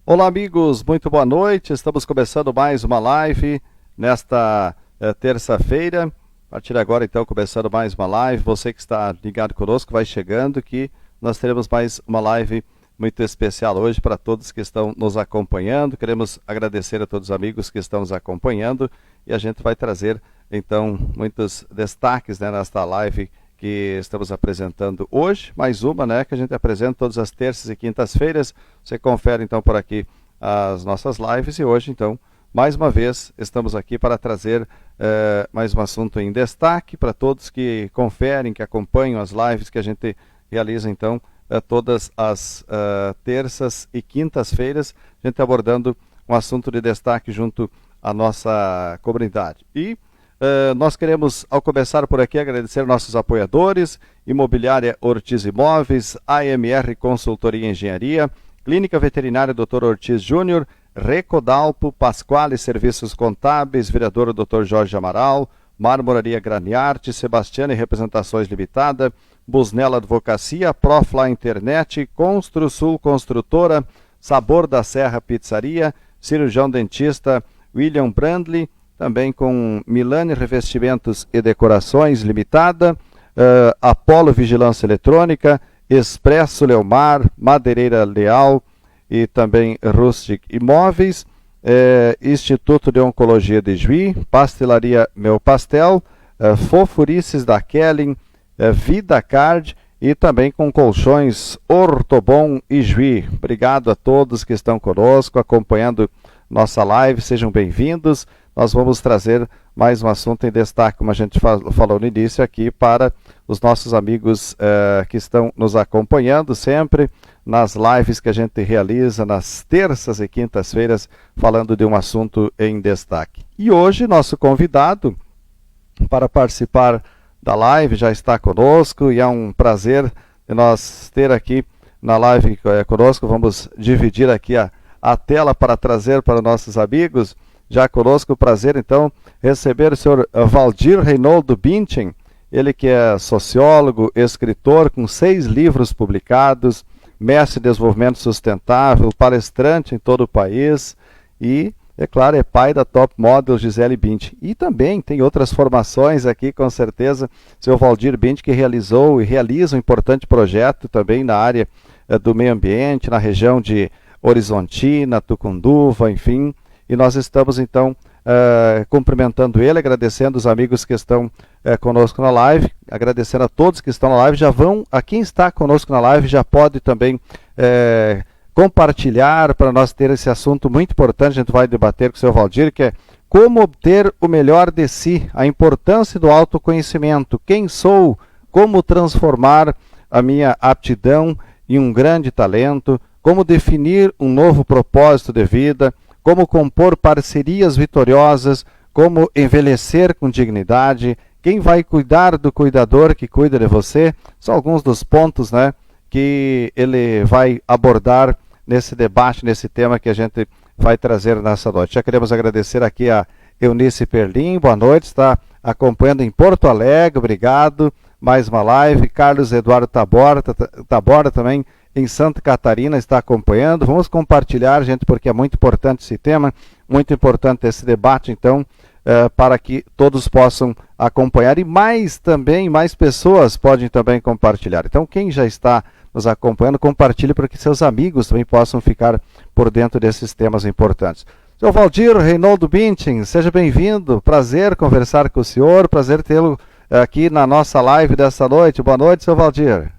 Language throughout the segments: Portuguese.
Olá, amigos, muito boa noite. Estamos começando mais uma live nesta terça-feira. A partir de agora, então, começando mais uma live. Você que está ligado conosco, vai chegando que nós teremos mais uma live muito especial hoje para todos que estão nos acompanhando. Queremos agradecer a todos os amigos que estão nos acompanhando e a gente vai trazer, então, muitos destaques, né, nesta live que estamos apresentando hoje, mais uma, né, que a gente apresenta todas as terças e quintas-feiras. Você confere então por aqui as nossas lives e hoje, então, mais uma vez, estamos aqui para trazer mais um assunto em destaque para todos que conferem, que acompanham as lives que a gente realiza, então, todas as terças e quintas-feiras, a gente abordando um assunto de destaque junto à nossa comunidade. E nós queremos, ao começar por aqui, agradecer nossos apoiadores: Imobiliária Ortiz Imóveis, AMR Consultoria e Engenharia, Clínica Veterinária Dr. Ortiz Júnior, Recodalpo, Pasquale Serviços Contábeis, Vereador Dr. Jorge Amaral, Marmoraria Graniarte, Sebastiane Representações Limitada, Busnella Advocacia, Profla Internet, Construsul Construtora, Sabor da Serra Pizzaria, Cirurgião Dentista William Brandley, também com Milani Revestimentos e Decorações Limitada, Apolo Vigilância Eletrônica, Expresso Leomar, Madeireira Leal e também Rustic Imóveis, Instituto de Oncologia de Juí, Pastelaria Meu Pastel, Fofurices da Kellen, Vida Card e também com colchões Ortobon e Juí. Obrigado a todos que estão conosco, acompanhando nossa live, sejam bem-vindos. Nós vamos trazer mais um assunto em destaque, como a gente falou no início aqui, para os nossos amigos que estão nos acompanhando sempre nas lives que a gente realiza nas terças e quintas-feiras, falando de um assunto em destaque. E hoje, nosso convidado para participar da live já está conosco e é um prazer de nós ter aqui na live conosco. Vamos dividir aqui a tela para trazer para nossos amigos. Já conosco, o prazer, então, receber o senhor Valdir Reinoldo Binchen, ele que é sociólogo, escritor, com 6 livros publicados, mestre em desenvolvimento sustentável, palestrante em todo o país e, é claro, é pai da top model Gisele Bündchen. E também tem outras formações aqui, com certeza, o senhor Valdir Binchen, que realizou e realiza um importante projeto também na área do meio ambiente, na região de Horizontina, Tucunduva, enfim. E nós estamos, então, cumprimentando ele, agradecendo os amigos que estão conosco na live, agradecendo a todos que estão na live. A quem está conosco na live já pode também compartilhar para nós ter esse assunto muito importante. A gente vai debater com o seu Valdir, que é como obter o melhor de si, a importância do autoconhecimento, quem sou, como transformar a minha aptidão em um grande talento, como definir um novo propósito de vida, como compor parcerias vitoriosas, como envelhecer com dignidade, quem vai cuidar do cuidador que cuida de você. São alguns dos pontos, né, que ele vai abordar nesse debate, nesse tema que a gente vai trazer nessa noite. Já queremos agradecer aqui a Eunice Perlim, boa noite, está acompanhando em Porto Alegre, obrigado. Mais uma live. Carlos Eduardo Taborda também em Santa Catarina está acompanhando. Vamos compartilhar, gente, porque é muito importante esse tema, muito importante esse debate, então, para que todos possam acompanhar e mais pessoas podem também compartilhar. Então, quem já está nos acompanhando, compartilhe para que seus amigos também possam ficar por dentro desses temas importantes. Senhor Valdir Reinoldo Binchen, seja bem-vindo, prazer conversar com o senhor, prazer tê-lo aqui na nossa live dessa noite. Boa noite, senhor Valdir.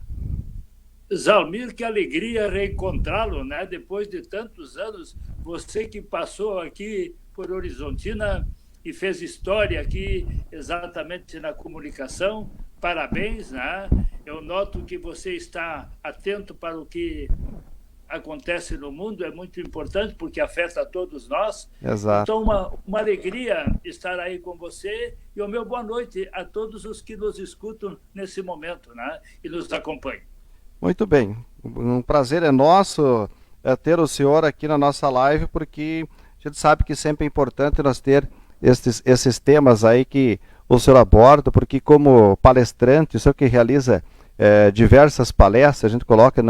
Zalmir, que alegria reencontrá-lo, né? Depois de tantos anos, você que passou aqui por Horizontina e fez história aqui exatamente na comunicação, parabéns, né? Eu noto que você está atento para o que acontece no mundo, é muito importante porque afeta a todos nós. Exato. Então, uma alegria estar aí com você e o meu boa noite a todos os que nos escutam nesse momento, né? E nos acompanham. Muito bem, um prazer é nosso ter o senhor aqui na nossa live, porque a gente sabe que sempre é importante nós ter esses temas aí que o senhor aborda, porque como palestrante, o senhor que realiza diversas palestras, a gente coloca,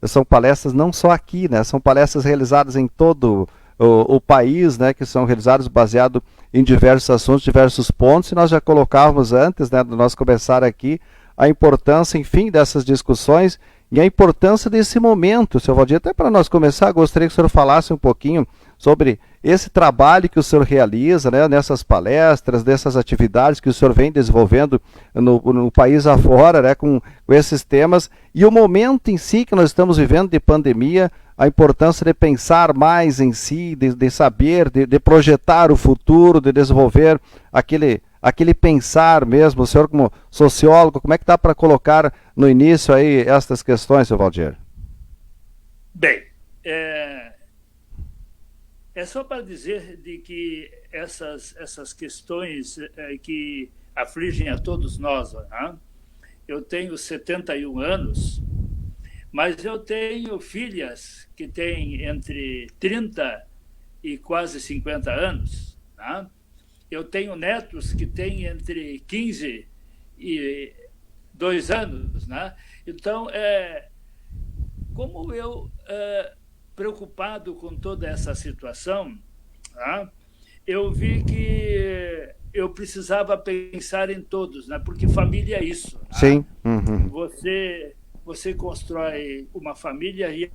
são palestras não só aqui, né, são palestras realizadas em todo o país, né, que são realizadas baseado em diversos assuntos, diversos pontos, e nós já colocávamos antes, né, de nós começar aqui, a importância, enfim, dessas discussões e a importância desse momento. Seu Valdir, até para nós começar, gostaria que o senhor falasse um pouquinho sobre esse trabalho que o senhor realiza, né, nessas palestras, dessas atividades que o senhor vem desenvolvendo no país afora, né, com esses temas, e o momento em si que nós estamos vivendo de pandemia, a importância de pensar mais em si, de saber, de projetar o futuro, de desenvolver aquele pensar mesmo. O senhor, como sociólogo, como é que dá para colocar no início aí estas questões, seu Valdir? Bem, é só para dizer de que essas questões que afligem a todos nós, né? Eu tenho 71 anos, mas eu tenho filhas que têm entre 30 e quase 50 anos, né? Eu tenho netos que têm entre 15 e 2 anos, né? Então, como eu, preocupado com toda essa situação, né, eu vi que eu precisava pensar em todos, né? Porque família é isso. Né? Sim. Uhum. Você constrói uma família e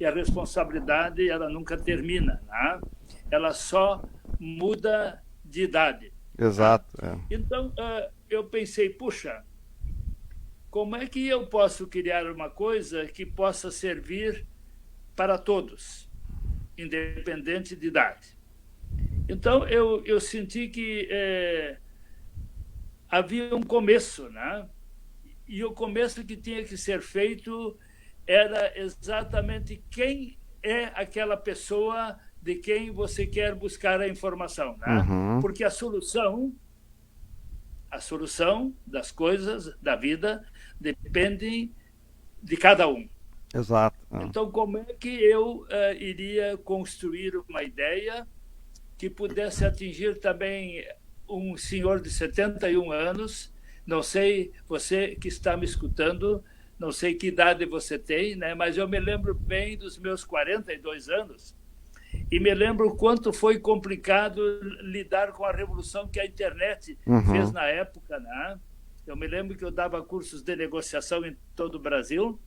a responsabilidade ela nunca termina, né? Ela só muda de idade. Exato. Né? Então, eu pensei, puxa, como é que eu posso criar uma coisa que possa servir para todos, independente de idade? Então, eu senti que havia um começo, né? E o começo que tinha que ser feito era exatamente quem é aquela pessoa de quem você quer buscar a informação, né? Uhum. Porque a solução das coisas, da vida, depende de cada um. Exato. Então, como é que eu iria construir uma ideia que pudesse atingir também um senhor de 71 anos, não sei, você que está me escutando, não sei que idade você tem, né? Mas eu me lembro bem dos meus 42 anos e me lembro o quanto foi complicado lidar com a revolução que a internet fez na época, né? Eu me lembro que eu dava cursos de negociação em todo o Brasil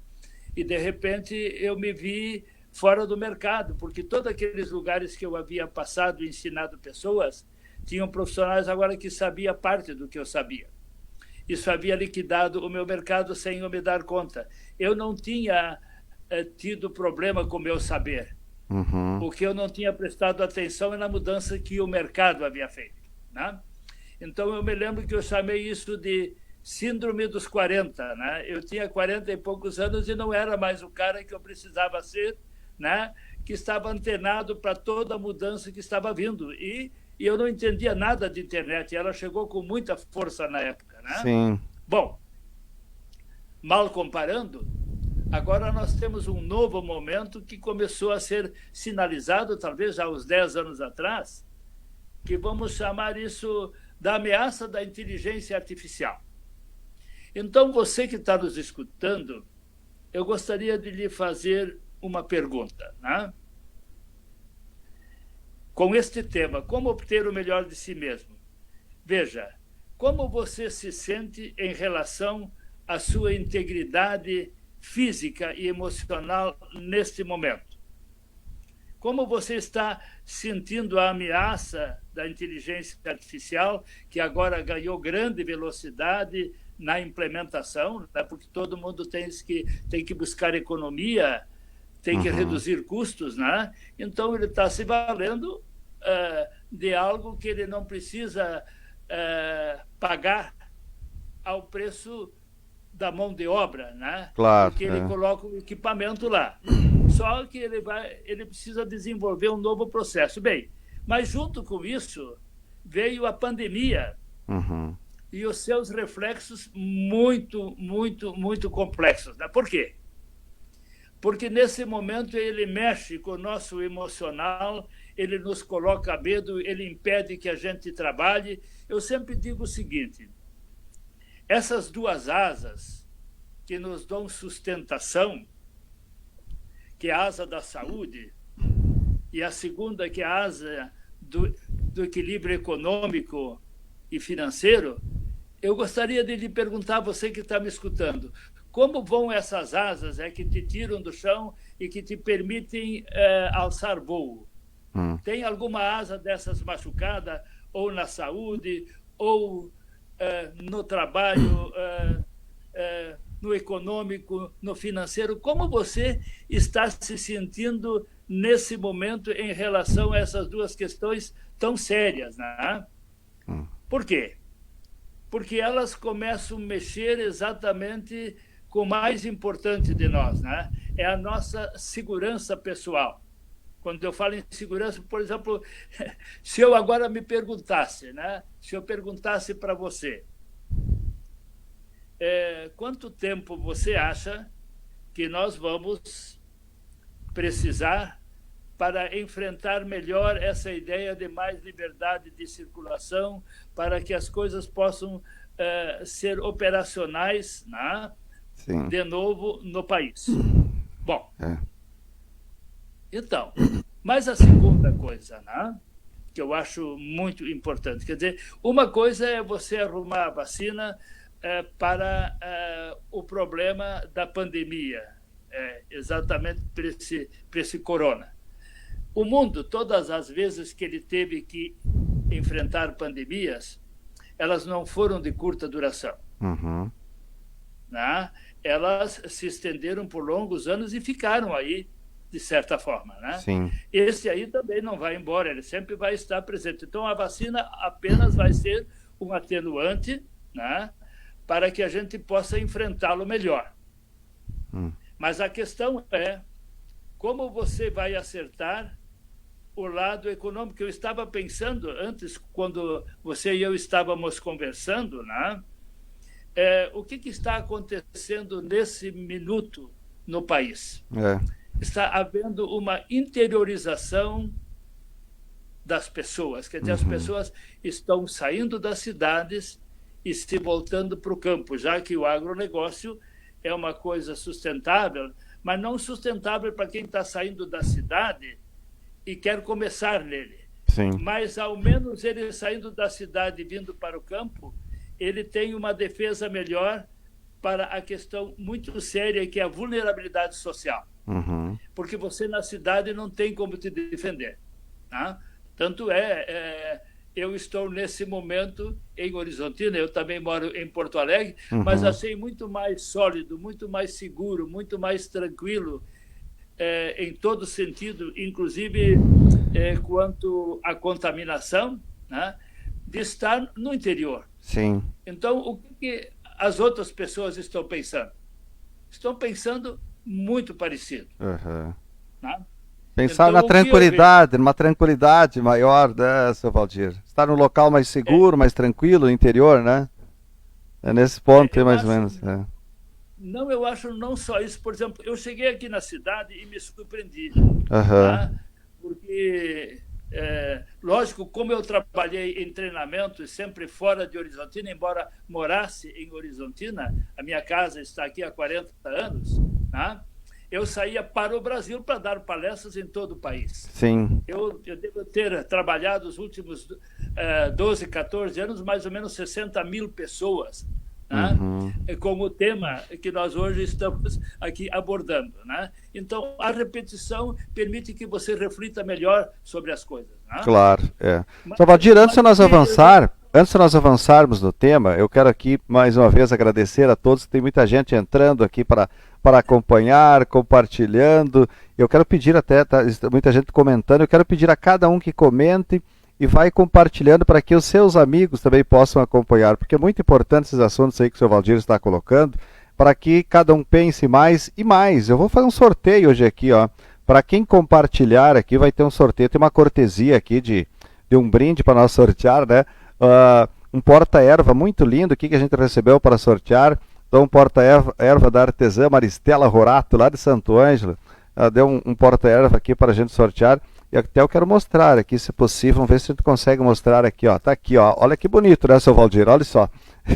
e, de repente, eu me vi fora do mercado, porque todos aqueles lugares que eu havia passado e ensinado pessoas tinham profissionais agora que sabiam parte do que eu sabia. Isso havia liquidado o meu mercado sem eu me dar conta. Eu não tinha tido problema com o meu saber. O que eu não tinha prestado atenção é na mudança que o mercado havia feito. Né? Então, eu me lembro que eu chamei isso de síndrome dos 40. Né? Eu tinha 40 e poucos anos e não era mais o cara que eu precisava ser, né? Que estava antenado para toda a mudança que estava vindo. E eu não entendia nada de internet. Ela chegou com muita força na época. Né? Sim. Bom, mal comparando, agora nós temos um novo momento que começou a ser sinalizado, talvez já há uns 10 anos atrás, que vamos chamar isso da ameaça da inteligência artificial. Então, você que está nos escutando, eu gostaria de lhe fazer uma pergunta, né? Com este tema, como obter o melhor de si mesmo? Veja, como você se sente em relação à sua integridade física e emocional neste momento? Como você está sentindo a ameaça da inteligência artificial, que agora ganhou grande velocidade na implementação, né? Porque todo mundo tem que buscar economia, tem que reduzir custos, né? Então, ele está se valendo de algo que ele não precisa pagar ao preço da mão de obra, né? Claro. Porque ele coloca o equipamento lá. Só que ele precisa desenvolver um novo processo. Bem, mas junto com isso veio a pandemia e os seus reflexos muito, muito, muito complexos. Né? Por quê? Porque nesse momento ele mexe com o nosso emocional, ele nos coloca medo, ele impede que a gente trabalhe. Eu sempre digo o seguinte: essas duas asas que nos dão sustentação, que é a asa da saúde, e a segunda, que é a asa do equilíbrio econômico e financeiro, eu gostaria de lhe perguntar, você que está me escutando, como vão essas asas que te tiram do chão e que te permitem alçar voo? Tem alguma asa dessas machucada, ou na saúde, ou no trabalho, no econômico, no financeiro? Como você está se sentindo nesse momento em relação a essas duas questões tão sérias, né? Por quê? Porque elas começam a mexer exatamente com o mais importante de nós, né? É a nossa segurança pessoal. Quando eu falo em segurança, por exemplo, se eu agora me perguntasse, né? Se eu perguntasse para você, quanto tempo você acha que nós vamos precisar para enfrentar melhor essa ideia de mais liberdade de circulação, para que as coisas possam ser operacionais, né? Sim. De novo no país? Bom, então, mas a segunda coisa, né, que eu acho muito importante, quer dizer, uma coisa é você arrumar a vacina para o problema da pandemia, exatamente para esse corona. O mundo, todas as vezes que ele teve que enfrentar pandemias, elas não foram de curta duração. Né? Elas se estenderam por longos anos e ficaram aí, de certa forma, né? Sim. Esse aí também não vai embora, ele sempre vai estar presente. Então, a vacina apenas vai ser um atenuante, né, para que a gente possa enfrentá-lo melhor. Mas a questão é como você vai acertar o lado econômico. Eu estava pensando antes, quando você e eu estávamos conversando, né, o que está acontecendo nesse minuto no país? Está havendo uma interiorização das pessoas. Quer dizer, as pessoas estão saindo das cidades e se voltando para o campo, já que o agronegócio é uma coisa sustentável, mas não sustentável para quem está saindo da cidade e quer começar nele. Sim. Mas, ao menos, ele saindo da cidade e vindo para o campo, ele tem uma defesa melhor para a questão muito séria, que é a vulnerabilidade social. Porque você na cidade não tem como te defender. Né? Tanto eu estou nesse momento em Horizontina, eu também moro em Porto Alegre, mas achei muito mais sólido, muito mais seguro, muito mais tranquilo, em todo sentido, inclusive quanto à contaminação, né, de estar no interior. Sim. Então, o que as outras pessoas estão pensando? Estão pensando muito parecido. Né? Pensar então, na tranquilidade, numa tranquilidade maior, né, seu Valdir? Estar num local mais seguro, mais tranquilo, no interior, né? É nesse ponto, mais ou menos. Não, eu acho não só isso. Por exemplo, eu cheguei aqui na cidade e me surpreendi. Tá? Porque, lógico, como eu trabalhei em treinamento sempre fora de Horizontina, embora morasse em Horizontina, a minha casa está aqui há 40 anos, né? Eu saía para o Brasil para dar palestras em todo o país. Sim. Eu devo ter trabalhado os últimos 12, 14 anos, mais ou menos 60 mil pessoas, né? Com o tema que nós hoje estamos aqui abordando. Né? Então, a repetição permite que você reflita melhor sobre as coisas. Né? Claro, Sr. Valdir, antes de nós avançarmos no tema, eu quero aqui mais uma vez agradecer a todos. Tem muita gente entrando aqui para acompanhar, compartilhando. Eu quero pedir até, muita gente comentando, eu quero pedir a cada um que comente e vai compartilhando para que os seus amigos também possam acompanhar, porque é muito importante esses assuntos aí que o Sr. Valdir está colocando, para que cada um pense mais e mais. Eu vou fazer um sorteio hoje aqui, ó. Para quem compartilhar aqui, vai ter um sorteio, tem uma cortesia aqui de um brinde para nós sortear, né? Um porta-erva muito lindo aqui que a gente recebeu para sortear. Então, um porta-erva da artesã Maristela Rorato, lá de Santo Ângelo. Ela deu um porta-erva aqui para a gente sortear. E até eu quero mostrar aqui, se possível. Vamos ver se a gente consegue mostrar aqui, ó. Tá aqui, ó. Olha que bonito, né, seu Valdir? Olha só.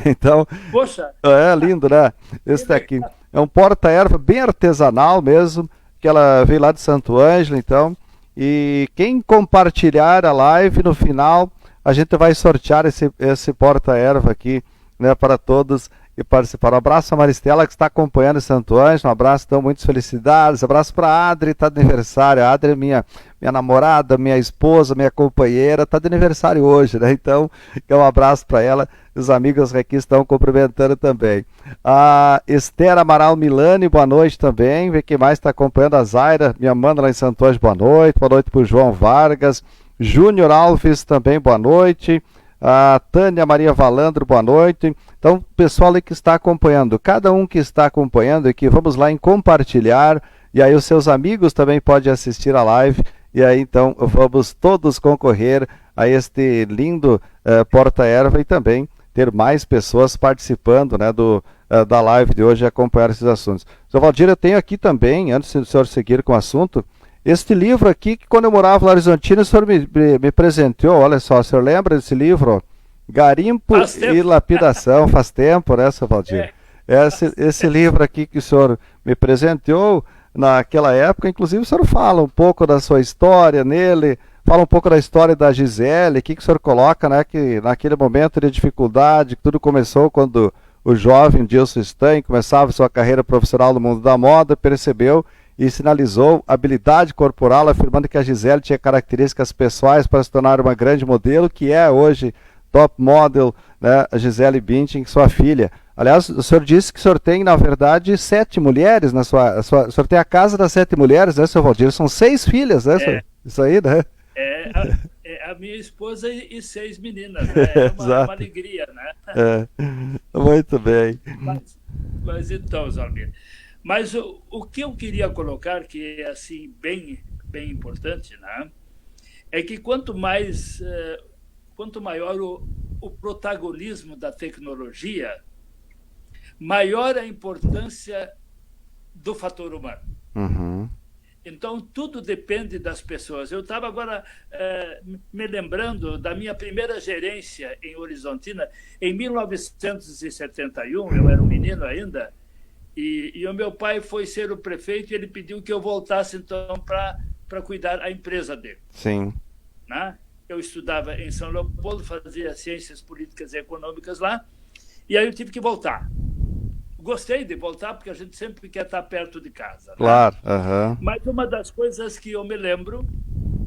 Então, poxa! Lindo, né? Esse tá aqui. É um porta-erva bem artesanal mesmo, que ela veio lá de Santo Ângelo, então. E quem compartilhar a live, no final, a gente vai sortear esse porta-erva aqui, né, para todos que participaram. Um abraço a Maristela, que está acompanhando em Santo Ângelo. Um abraço, então, muitas felicidades. Um abraço para a Adri, está de aniversário. A Adri é minha namorada, minha esposa, minha companheira, está de aniversário hoje, né? Então, um abraço para ela. Os amigos aqui estão cumprimentando também. A Esther Amaral Milani, boa noite também. Vê quem mais está acompanhando. A Zaira, minha mana lá em Santo Ângelo, boa noite. Boa noite para o João Vargas. Júnior Alves também, boa noite. A Tânia Maria Valandro, boa noite. Então, pessoal aí que está acompanhando, cada um que está acompanhando aqui, vamos lá em compartilhar, e aí os seus amigos também podem assistir a live, e aí então vamos todos concorrer a este lindo porta-erva e também ter mais pessoas participando, né, da live de hoje e acompanhar esses assuntos. Sr. Valdir, eu tenho aqui também, antes do senhor seguir com o assunto, este livro aqui, que quando eu morava no Horizontina, o senhor me presenteou, olha só, o senhor lembra desse livro? Garimpo e Lapidação, faz tempo, né, Sr. Valdir? Esse livro aqui que o senhor me presenteou naquela época, inclusive o senhor fala um pouco da sua história nele, fala um pouco da história da Gisele, o que o senhor coloca, né, que naquele momento de dificuldade, que tudo começou quando o jovem Dilson Stein começava sua carreira profissional no mundo da moda, percebeu e sinalizou habilidade corporal, afirmando que a Gisele tinha características pessoais para se tornar uma grande modelo, que é hoje top model, né, a Gisele Bündchen, sua filha. Aliás, o senhor disse que o senhor tem, na verdade, 7 mulheres o senhor tem a casa das 7 mulheres, né, senhor Valdir? São 6 filhas, né, isso aí, né? A minha esposa e 6 meninas, né? É uma alegria, né? Muito bem. Mas então, Zalmir, mas o que eu queria colocar, que é assim bem importante, né, é que quanto maior o protagonismo da tecnologia, maior a importância do fator humano. Uhum. Então, tudo depende das pessoas. Eu estava agora me lembrando da minha primeira gerência em Horizontina, em 1971, eu era um menino ainda, e o meu pai foi ser o prefeito e ele pediu que eu voltasse, então, para cuidar da empresa dele. Sim. Né? Eu estudava em São Leopoldo, fazia ciências políticas e econômicas lá, e aí eu tive que voltar. Gostei de voltar, porque a gente sempre quer estar perto de casa. Né? Claro. Uhum. Mas uma das coisas que eu me lembro,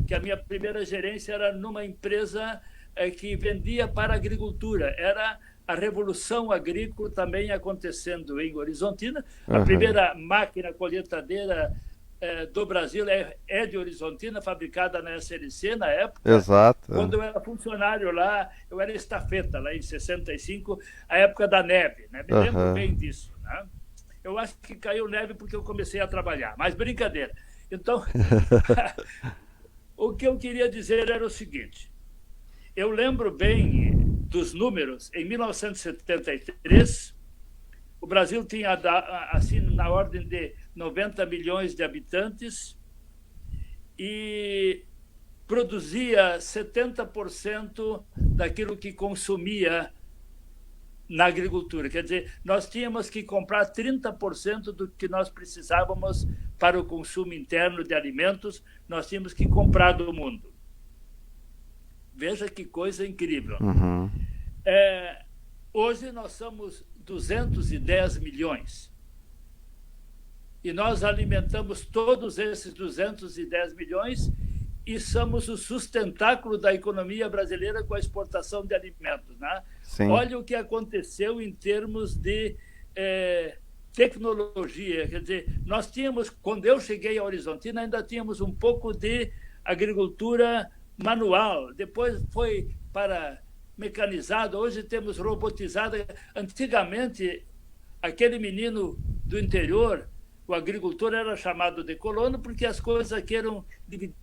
que a minha primeira gerência era numa empresa que vendia para a agricultura. Era a Revolução Agrícola também acontecendo em Horizontina. A primeira máquina colheitadeira do Brasil é de Horizontina, fabricada na SLC na época. Exato. Quando eu era funcionário lá, eu era estafeta lá em 65, a época da neve, né? Me lembro bem disso, né? Eu acho que caiu neve porque eu comecei a trabalhar, mas brincadeira. Então, o que eu queria dizer era o seguinte, eu lembro bem dos números, em 1973, o Brasil tinha, assim, na ordem de 90 milhões de habitantes e produzia 70% daquilo que consumia na agricultura. Quer dizer, nós tínhamos que comprar 30% do que nós precisávamos para o consumo interno de alimentos, nós tínhamos que comprar do mundo. Veja que coisa incrível. Uhum. Hoje nós somos 210 milhões. E nós alimentamos todos esses 210 milhões e somos o sustentáculo da economia brasileira com a exportação de alimentos. Né? Olha o que aconteceu em termos de tecnologia. Quer dizer, nós tínhamos, quando eu cheguei a Horizontina, ainda tínhamos um pouco de agricultura manual. Depois foi para mecanizado, hoje temos robotizado. Antigamente, aquele menino do interior, o agricultor, era chamado de colono porque as coisas aqui eram divididas.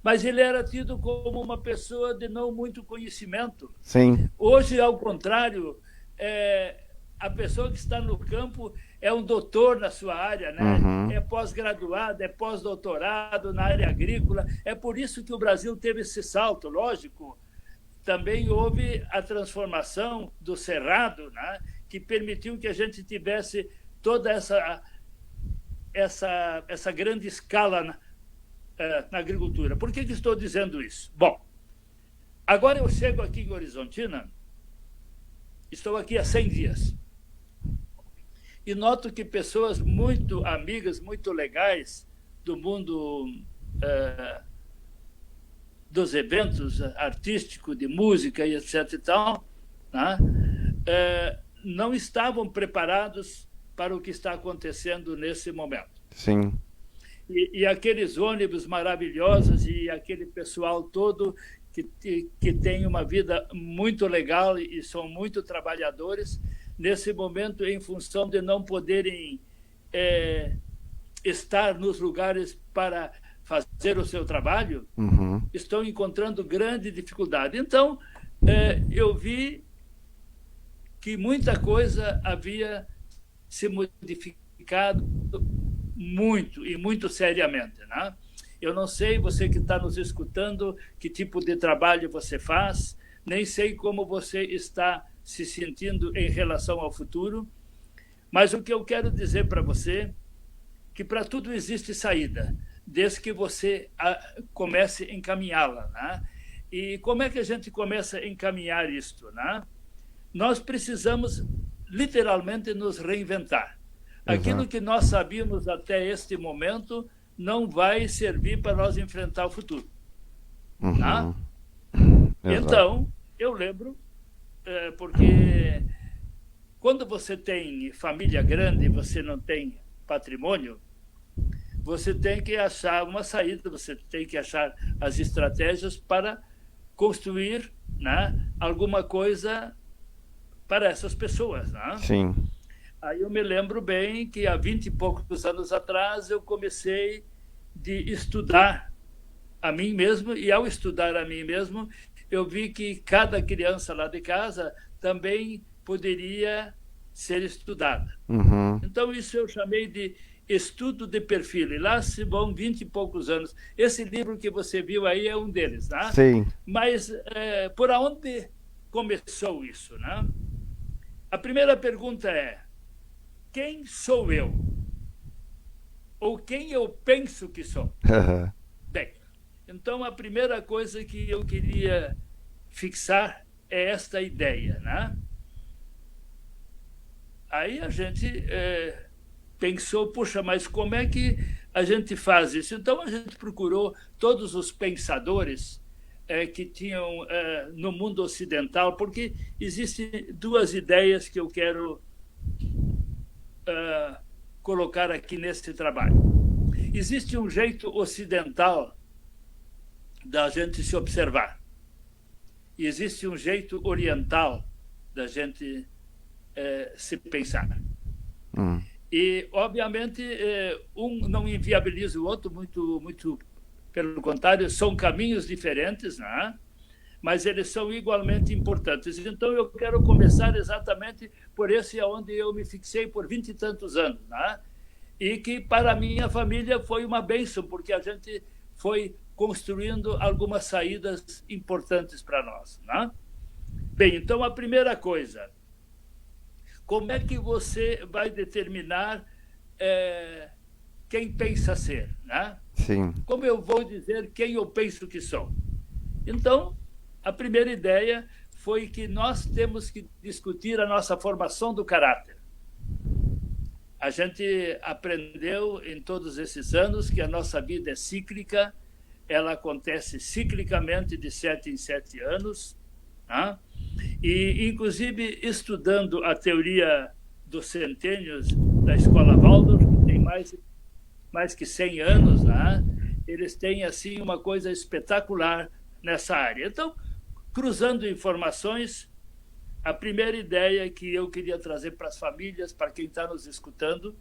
Mas ele era tido como uma pessoa de não muito conhecimento. Sim. Hoje, ao contrário, a pessoa que está no campo é um doutor na sua área, né? É pós-graduado, é pós-doutorado na área agrícola. É por isso que o Brasil teve esse salto, lógico. Também houve a transformação do cerrado, né? que permitiu que a gente tivesse toda essa grande escala na agricultura. Por que estou dizendo isso? Bom, agora eu chego aqui em Horizontina, estou aqui há 100 dias, e noto que pessoas muito amigas, muito legais do mundo dos eventos artísticos, de música e etc. e tal, né? Não estavam preparados para o que está acontecendo nesse momento. Sim. E aqueles ônibus maravilhosos e aquele pessoal todo que tem uma vida muito legal e são muito trabalhadores, nesse momento, em função de não poderem estar nos lugares para fazer o seu trabalho, estão encontrando grande dificuldade. Então, eu vi que muita coisa havia se modificado muito, e muito seriamente, né? Eu não sei, você que está nos escutando, que tipo de trabalho você faz, nem sei como você está se sentindo em relação ao futuro, mas o que eu quero dizer para você, que para tudo existe saída, desde que você comece a encaminhá-la, né? E como é que a gente começa a encaminhar isto, né? Nós precisamos, literalmente, nos reinventar. Aquilo que nós sabíamos até este momento não vai servir para nós enfrentar o futuro. Tá? Então, eu lembro, porque quando você tem família grande e você não tem patrimônio, você tem que achar uma saída, você tem que achar as estratégias para construir, né, alguma coisa para essas pessoas. Né? Sim. Aí eu me lembro bem que há 20 e poucos anos atrás eu comecei de estudar a mim mesmo, e ao estudar a mim mesmo, eu vi que cada criança lá de casa também poderia ser estudada. Então isso eu chamei de estudo de perfil, e lá se vão 20 e poucos anos. Esse livro que você viu aí é um deles, né? Sim. Mas por onde começou isso, né? A primeira pergunta é: quem sou eu? Ou quem eu penso que sou? Bem, então a primeira coisa que eu queria fixar é esta ideia, né? Aí a gente pensou, puxa, mas como é que a gente faz isso? Então a gente procurou todos os pensadores que tinham no mundo ocidental, porque existem duas ideias que eu quero colocar aqui nesse trabalho. Existe um jeito ocidental da gente se observar. E existe um jeito oriental da gente se pensar. E, obviamente, um não inviabiliza o outro, muito pelo contrário, são caminhos diferentes, né? Mas eles são igualmente importantes. Então, eu quero começar exatamente por esse onde eu me fixei por 20 e tantos anos, né? E que, para a minha família, foi uma bênção, porque a gente foi construindo algumas saídas importantes para nós, né? Bem, então, a primeira coisa, como é que você vai determinar quem pensa ser, né? Sim. Como eu vou dizer quem eu penso que sou? Então, a primeira ideia foi que nós temos que discutir a nossa formação do caráter. A gente aprendeu em todos esses anos que a nossa vida é cíclica, ela acontece ciclicamente de 7 em 7 anos, né? E, inclusive, estudando a teoria dos centênios da Escola Waldorf, que tem mais que 100 anos, né? Eles têm assim uma coisa espetacular nessa área. Então, cruzando informações, a primeira ideia que eu queria trazer para as famílias, para quem está nos escutando,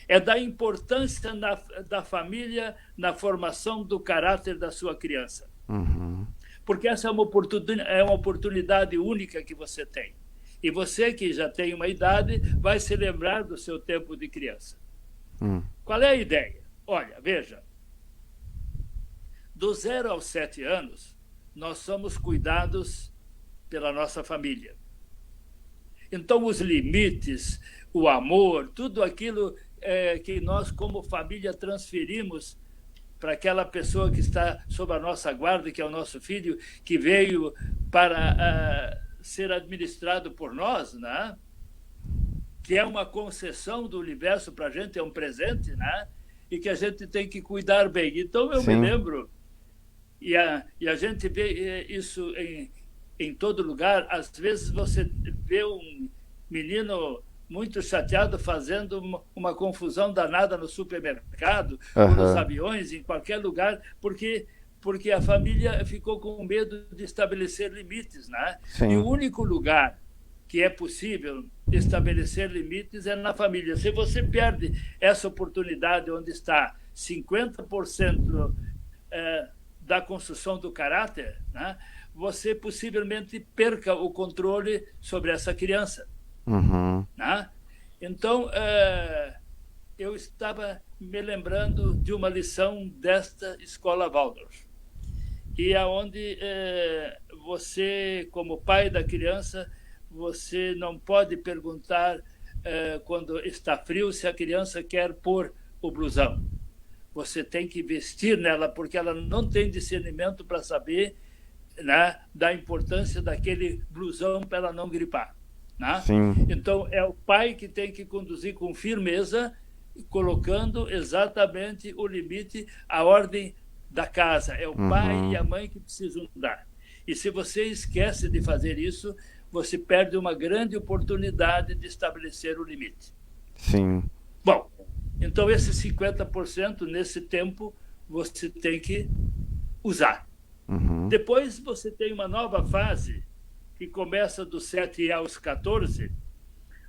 é da importância da família na formação do caráter da sua criança. Porque essa é uma oportunidade única que você tem. E você que já tem uma idade vai se lembrar do seu tempo de criança. Qual é a ideia? Olha, veja, do 0 aos 7 anos, nós somos cuidados pela nossa família. Então, os limites, o amor, tudo aquilo que nós, como família, transferimos para aquela pessoa que está sob a nossa guarda, que é o nosso filho, que veio para ser administrado por nós, né? Que é uma concessão do universo para a gente, é um presente, né? E que a gente tem que cuidar bem. Então, eu me lembro, e a gente vê isso em todo lugar. Às vezes você vê um menino muito chateado fazendo uma confusão danada no supermercado, ou nos aviões, em qualquer lugar, porque a família ficou com medo de estabelecer limites, né? E o único lugar que é possível estabelecer limites é na família. Se você perde essa oportunidade onde está 50% da construção do caráter, né, você possivelmente perca o controle sobre essa criança. Né? Então, eu estava me lembrando de uma lição desta escola Waldorf, e aonde você, como pai da criança, você não pode perguntar quando está frio se a criança quer pôr o blusão. Você tem que vestir nela, porque ela não tem discernimento para saber, né, da importância daquele blusão para ela não gripar. Né? Então, é o pai que tem que conduzir com firmeza, colocando exatamente o limite, a ordem da casa. É o pai e a mãe que precisam dar. E se você esquece de fazer isso, você perde uma grande oportunidade de estabelecer o limite. Bom, então esse 50%, nesse tempo, você tem que usar. Depois você tem uma nova fase, que começa dos 7 aos 14,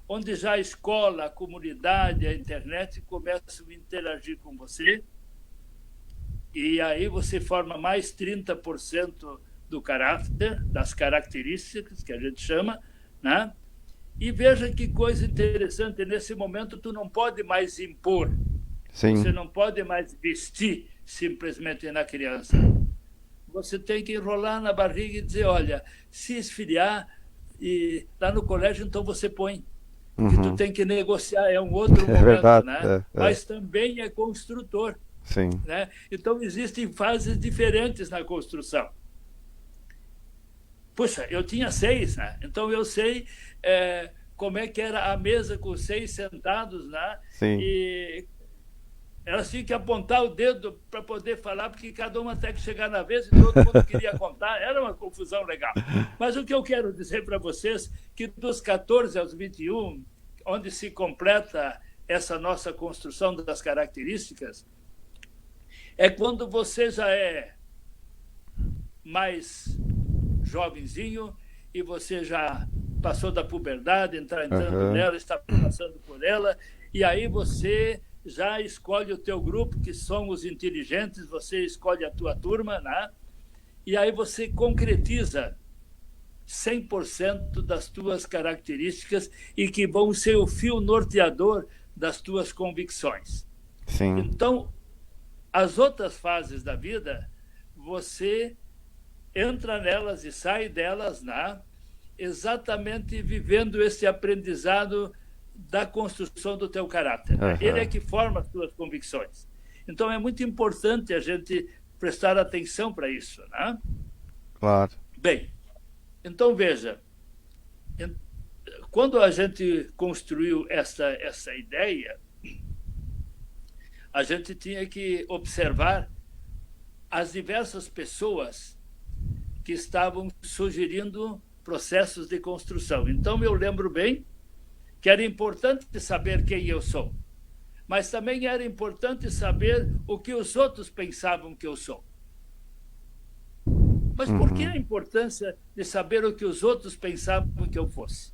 onde já a escola, a comunidade, a internet começam a interagir com você, e aí você forma mais 30% do caráter, das características que a gente chama, né? E veja que coisa interessante, nesse momento tu não pode mais impor, você não pode mais vestir simplesmente na criança. Você tem que enrolar na barriga e dizer, olha, se esfriar, e lá no colégio, então você põe. Que tu tem que negociar, é um outro momento, verdade, né? Mas também é construtor. Né? Então, existem fases diferentes na construção. Puxa, eu tinha 6, né? Então eu sei como é que era a mesa com 6 sentados, né? E elas tinham que apontar o dedo para poder falar, porque cada uma tem que chegar na vez e todo mundo queria contar. Era uma confusão legal. Mas o que eu quero dizer para vocês, que dos 14 aos 21, onde se completa essa nossa construção das características, é quando você já é mais jovenzinho e você já passou da puberdade, entrando nela, está passando por ela, e aí você já escolhe o teu grupo, que são os inteligentes, você escolhe a tua turma, né? E aí você concretiza 100% das tuas características e que vão ser o fio norteador das tuas convicções. Então, as outras fases da vida, você entra nelas e sai delas, né? Exatamente vivendo esse aprendizado da construção do teu caráter. Ele é que forma as tuas convicções. Então, é muito importante a gente prestar atenção para isso, né? Claro. Bem, então veja, quando a gente construiu essa ideia, a gente tinha que observar as diversas pessoas que estavam sugerindo processos de construção. Então, eu lembro bem que era importante saber quem eu sou, mas também era importante saber o que os outros pensavam que eu sou. Mas por que a importância de saber o que os outros pensavam que eu fosse?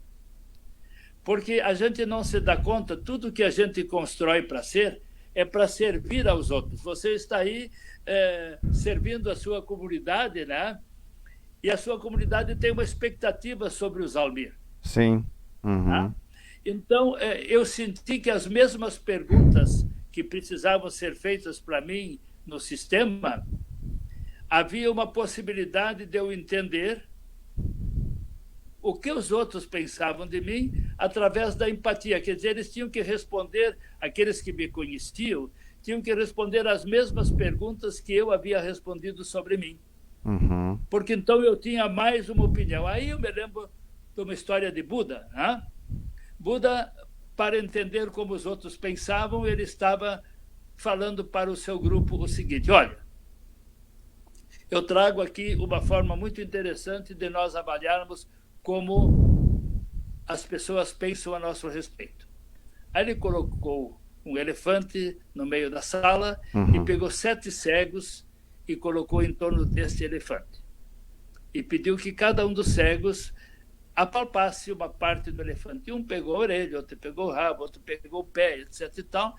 Porque a gente não se dá conta, tudo que a gente constrói para ser, é para servir aos outros. Você está aí servindo a sua comunidade, né? E a sua comunidade tem uma expectativa sobre o Zalmir. Tá? Então, eu senti que as mesmas perguntas que precisavam ser feitas para mim no sistema, havia uma possibilidade de eu entender o que os outros pensavam de mim através da empatia. Quer dizer, eles tinham que responder, aqueles que me conheciam, tinham que responder as mesmas perguntas que eu havia respondido sobre mim. Uhum. Porque então eu tinha mais uma opinião. Aí eu me lembro de uma história de Buda, né? Buda, para entender como os outros pensavam, ele estava falando para o seu grupo o seguinte: olha, eu trago aqui uma forma muito interessante de nós avaliarmos como as pessoas pensam a nosso respeito. Aí ele colocou um elefante no meio da sala e pegou 7 cegos e colocou em torno deste elefante. E pediu que cada um dos cegos apalpasse uma parte do elefante. Um pegou a orelha, outro pegou o rabo, outro pegou o pé, etc. e tal.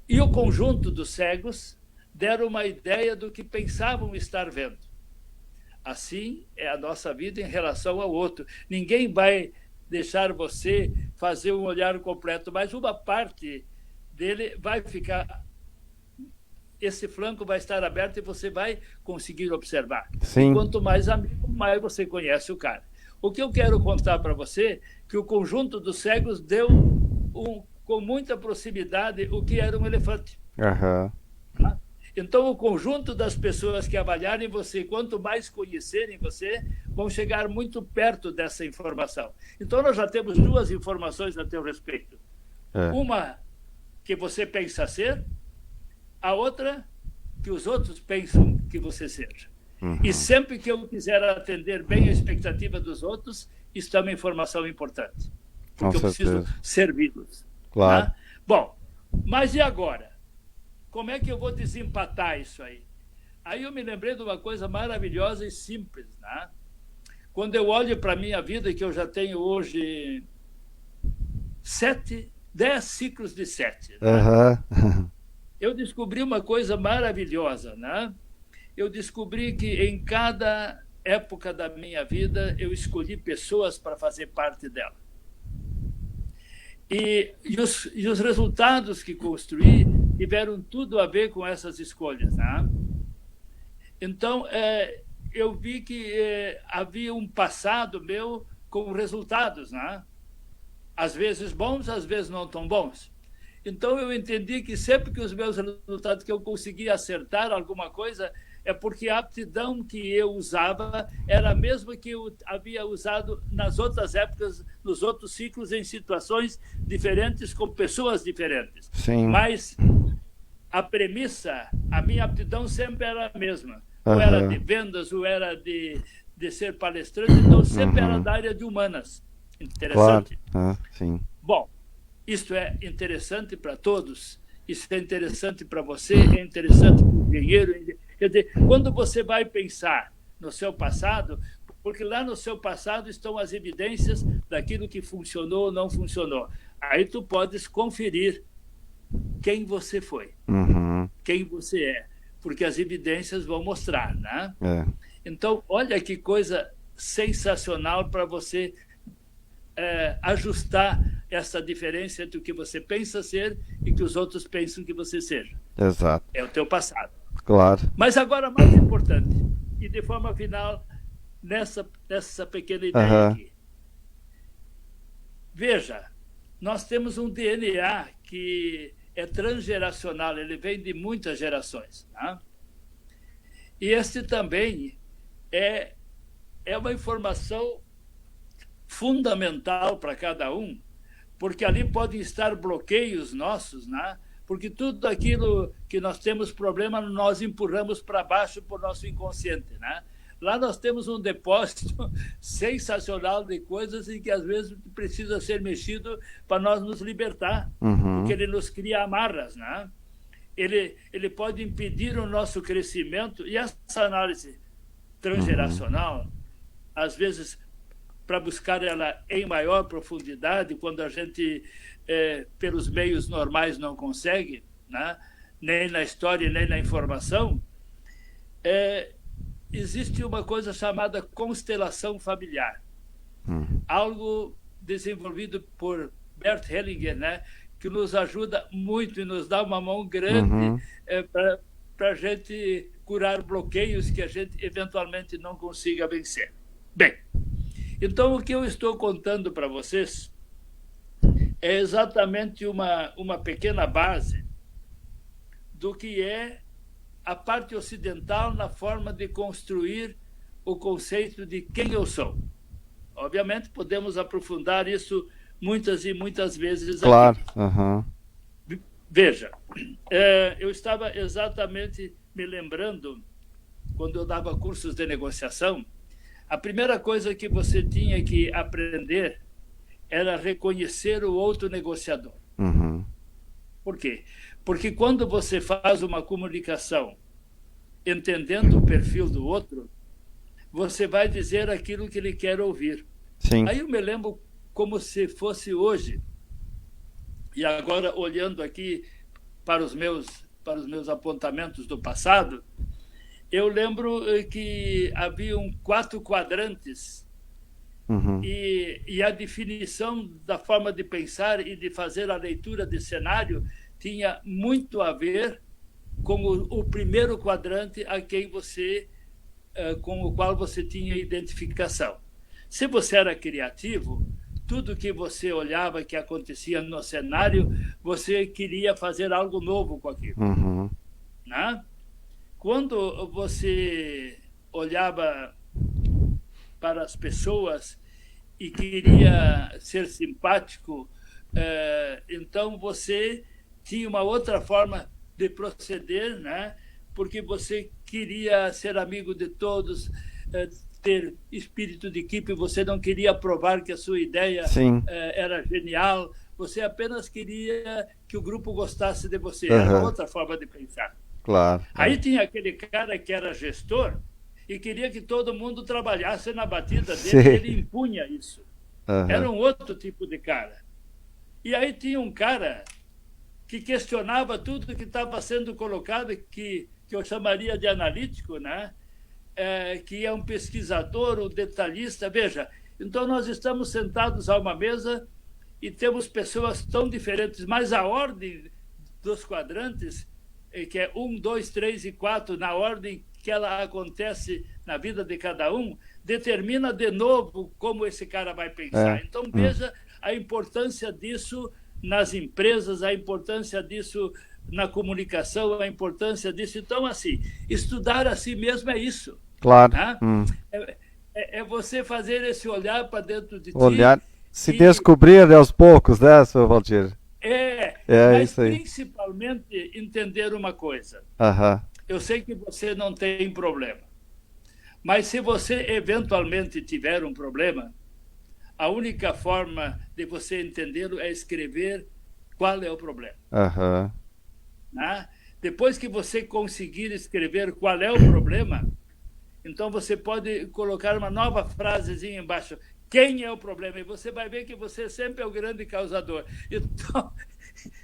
E o conjunto dos cegos deram uma ideia do que pensavam estar vendo. Assim é a nossa vida em relação ao outro. Ninguém vai deixar você fazer um olhar completo, mas uma parte dele vai ficar, esse flanco vai estar aberto e você vai conseguir observar. Sim. E quanto mais amigo, mais você conhece o cara. O que eu quero contar para você é que o conjunto dos cegos deu com muita proximidade o que era um elefante. Uhum. Então, o conjunto das pessoas que avaliarem você, quanto mais conhecerem você, vão chegar muito perto dessa informação. Então, nós já temos 2 informações a teu respeito. Uma que você pensa ser, a outra que os outros pensam que você seja. E sempre que eu quiser atender bem a expectativa dos outros, isso é uma informação importante. Porque eu preciso servi-los. Claro. Tá? Bom, mas e agora? Como é que eu vou desempatar isso aí? Aí eu me lembrei de uma coisa maravilhosa e simples, né? Quando eu olho para a minha vida, que eu já tenho hoje 10 ciclos de 7. Né? Eu descobri uma coisa maravilhosa, né? Eu descobri que em cada época da minha vida eu escolhi pessoas para fazer parte dela. E os resultados que construí tiveram tudo a ver com essas escolhas. Né? Então, eu vi que havia um passado meu com resultados, né? Às vezes bons, às vezes não tão bons. Então, eu entendi que sempre que os meus resultados, que eu conseguia acertar alguma coisa, é porque a aptidão que eu usava era a mesma que eu havia usado nas outras épocas, nos outros ciclos, em situações diferentes, com pessoas diferentes. Sim. Mas a premissa, a minha aptidão sempre era a mesma. Ou era de vendas, ou era de ser palestrante, então sempre era da área de humanas. Interessante? Claro. Sim. Bom, isto é interessante para todos, isso é interessante para você, é interessante para o engenheiro. Quer dizer, quando você vai pensar no seu passado, porque lá no seu passado estão as evidências daquilo que funcionou ou não funcionou. Aí tu podes conferir quem você foi, quem você é, porque as evidências vão mostrar, né? Então, olha que coisa sensacional para você ajustar essa diferença entre o que você pensa ser e que os outros pensam que você seja. Exato. É o teu passado. Claro. Mas agora, mais importante, e de forma final, nessa pequena ideia aqui. Veja, nós temos um DNA que é transgeracional, ele vem de muitas gerações. Tá? E este também é uma informação fundamental para cada um, porque ali podem estar bloqueios nossos, né? Porque tudo aquilo que nós temos problema, nós empurramos para baixo por nosso inconsciente, né? Lá nós temos um depósito sensacional de coisas em que às vezes precisa ser mexido para nós nos libertar, porque ele nos cria amarras, né? Ele pode impedir o nosso crescimento, e essa análise transgeracional, às vezes, para buscar ela em maior profundidade, quando a gente, pelos meios normais, não consegue, né? Nem na história, nem na informação, existe uma coisa chamada constelação familiar. Algo desenvolvido por Bert Hellinger, né? Que nos ajuda muito e nos dá uma mão grande para a gente curar bloqueios que a gente eventualmente não consiga vencer. Bem, Então, o que eu estou contando para vocês é exatamente uma pequena base do que é a parte ocidental na forma de construir o conceito de quem eu sou. Obviamente, podemos aprofundar isso muitas e muitas vezes claro. aqui. Uhum. Veja, eu estava exatamente me lembrando, quando eu dava cursos de negociação, a primeira coisa que você tinha que aprender era reconhecer o outro negociador. Uhum. Por quê? Porque quando você faz uma comunicação entendendo o perfil do outro, você vai dizer aquilo que ele quer ouvir. Sim. Aí eu me lembro como se fosse hoje, e agora olhando aqui para os meus apontamentos do passado, eu lembro que haviam 4 quadrantes, uhum. e a definição da forma de pensar e de fazer a leitura de cenário tinha muito a ver com o primeiro quadrante a quem você, com o qual você tinha identificação. Se você era criativo, tudo que você olhava que acontecia no cenário, você queria fazer algo novo com aquilo. Uhum. Né? Quando você olhava para as pessoas e queria ser simpático, então você tinha uma outra forma de proceder, né? Porque você queria ser amigo de todos, ter espírito de equipe, você não queria provar que a sua ideia era genial, você apenas queria que o grupo gostasse de você. Era uma outra forma de pensar. Claro. Aí tinha aquele cara que era gestor e queria que todo mundo trabalhasse na batida dele, ele impunha isso. Era um outro tipo de cara. E aí tinha um cara que questionava tudo que estava sendo colocado, que eu chamaria de analítico, né? Que é um pesquisador, um detalhista. Veja, então nós estamos sentados a uma mesa e temos pessoas tão diferentes, mas a ordem dos quadrantes, que é 1, 2, 3 e 4, na ordem que ela acontece na vida de cada um, determina de novo como esse cara vai pensar. Então veja a importância disso nas empresas, a importância disso na comunicação, a importância disso. Então, assim, estudar a si mesmo é isso. Claro. Né? É você fazer esse olhar para dentro de olhar, ti. se descobrir aos poucos, né, seu Valdir? Mas isso aí. Principalmente entender uma coisa. Eu sei que você não tem problema, mas se você eventualmente tiver um problema, a única forma de você entendê-lo é escrever qual é o problema. Né? Depois que você conseguir escrever qual é o problema, então você pode colocar uma nova frasezinha embaixo. Quem é o problema? E você vai ver que você sempre é o grande causador. Então,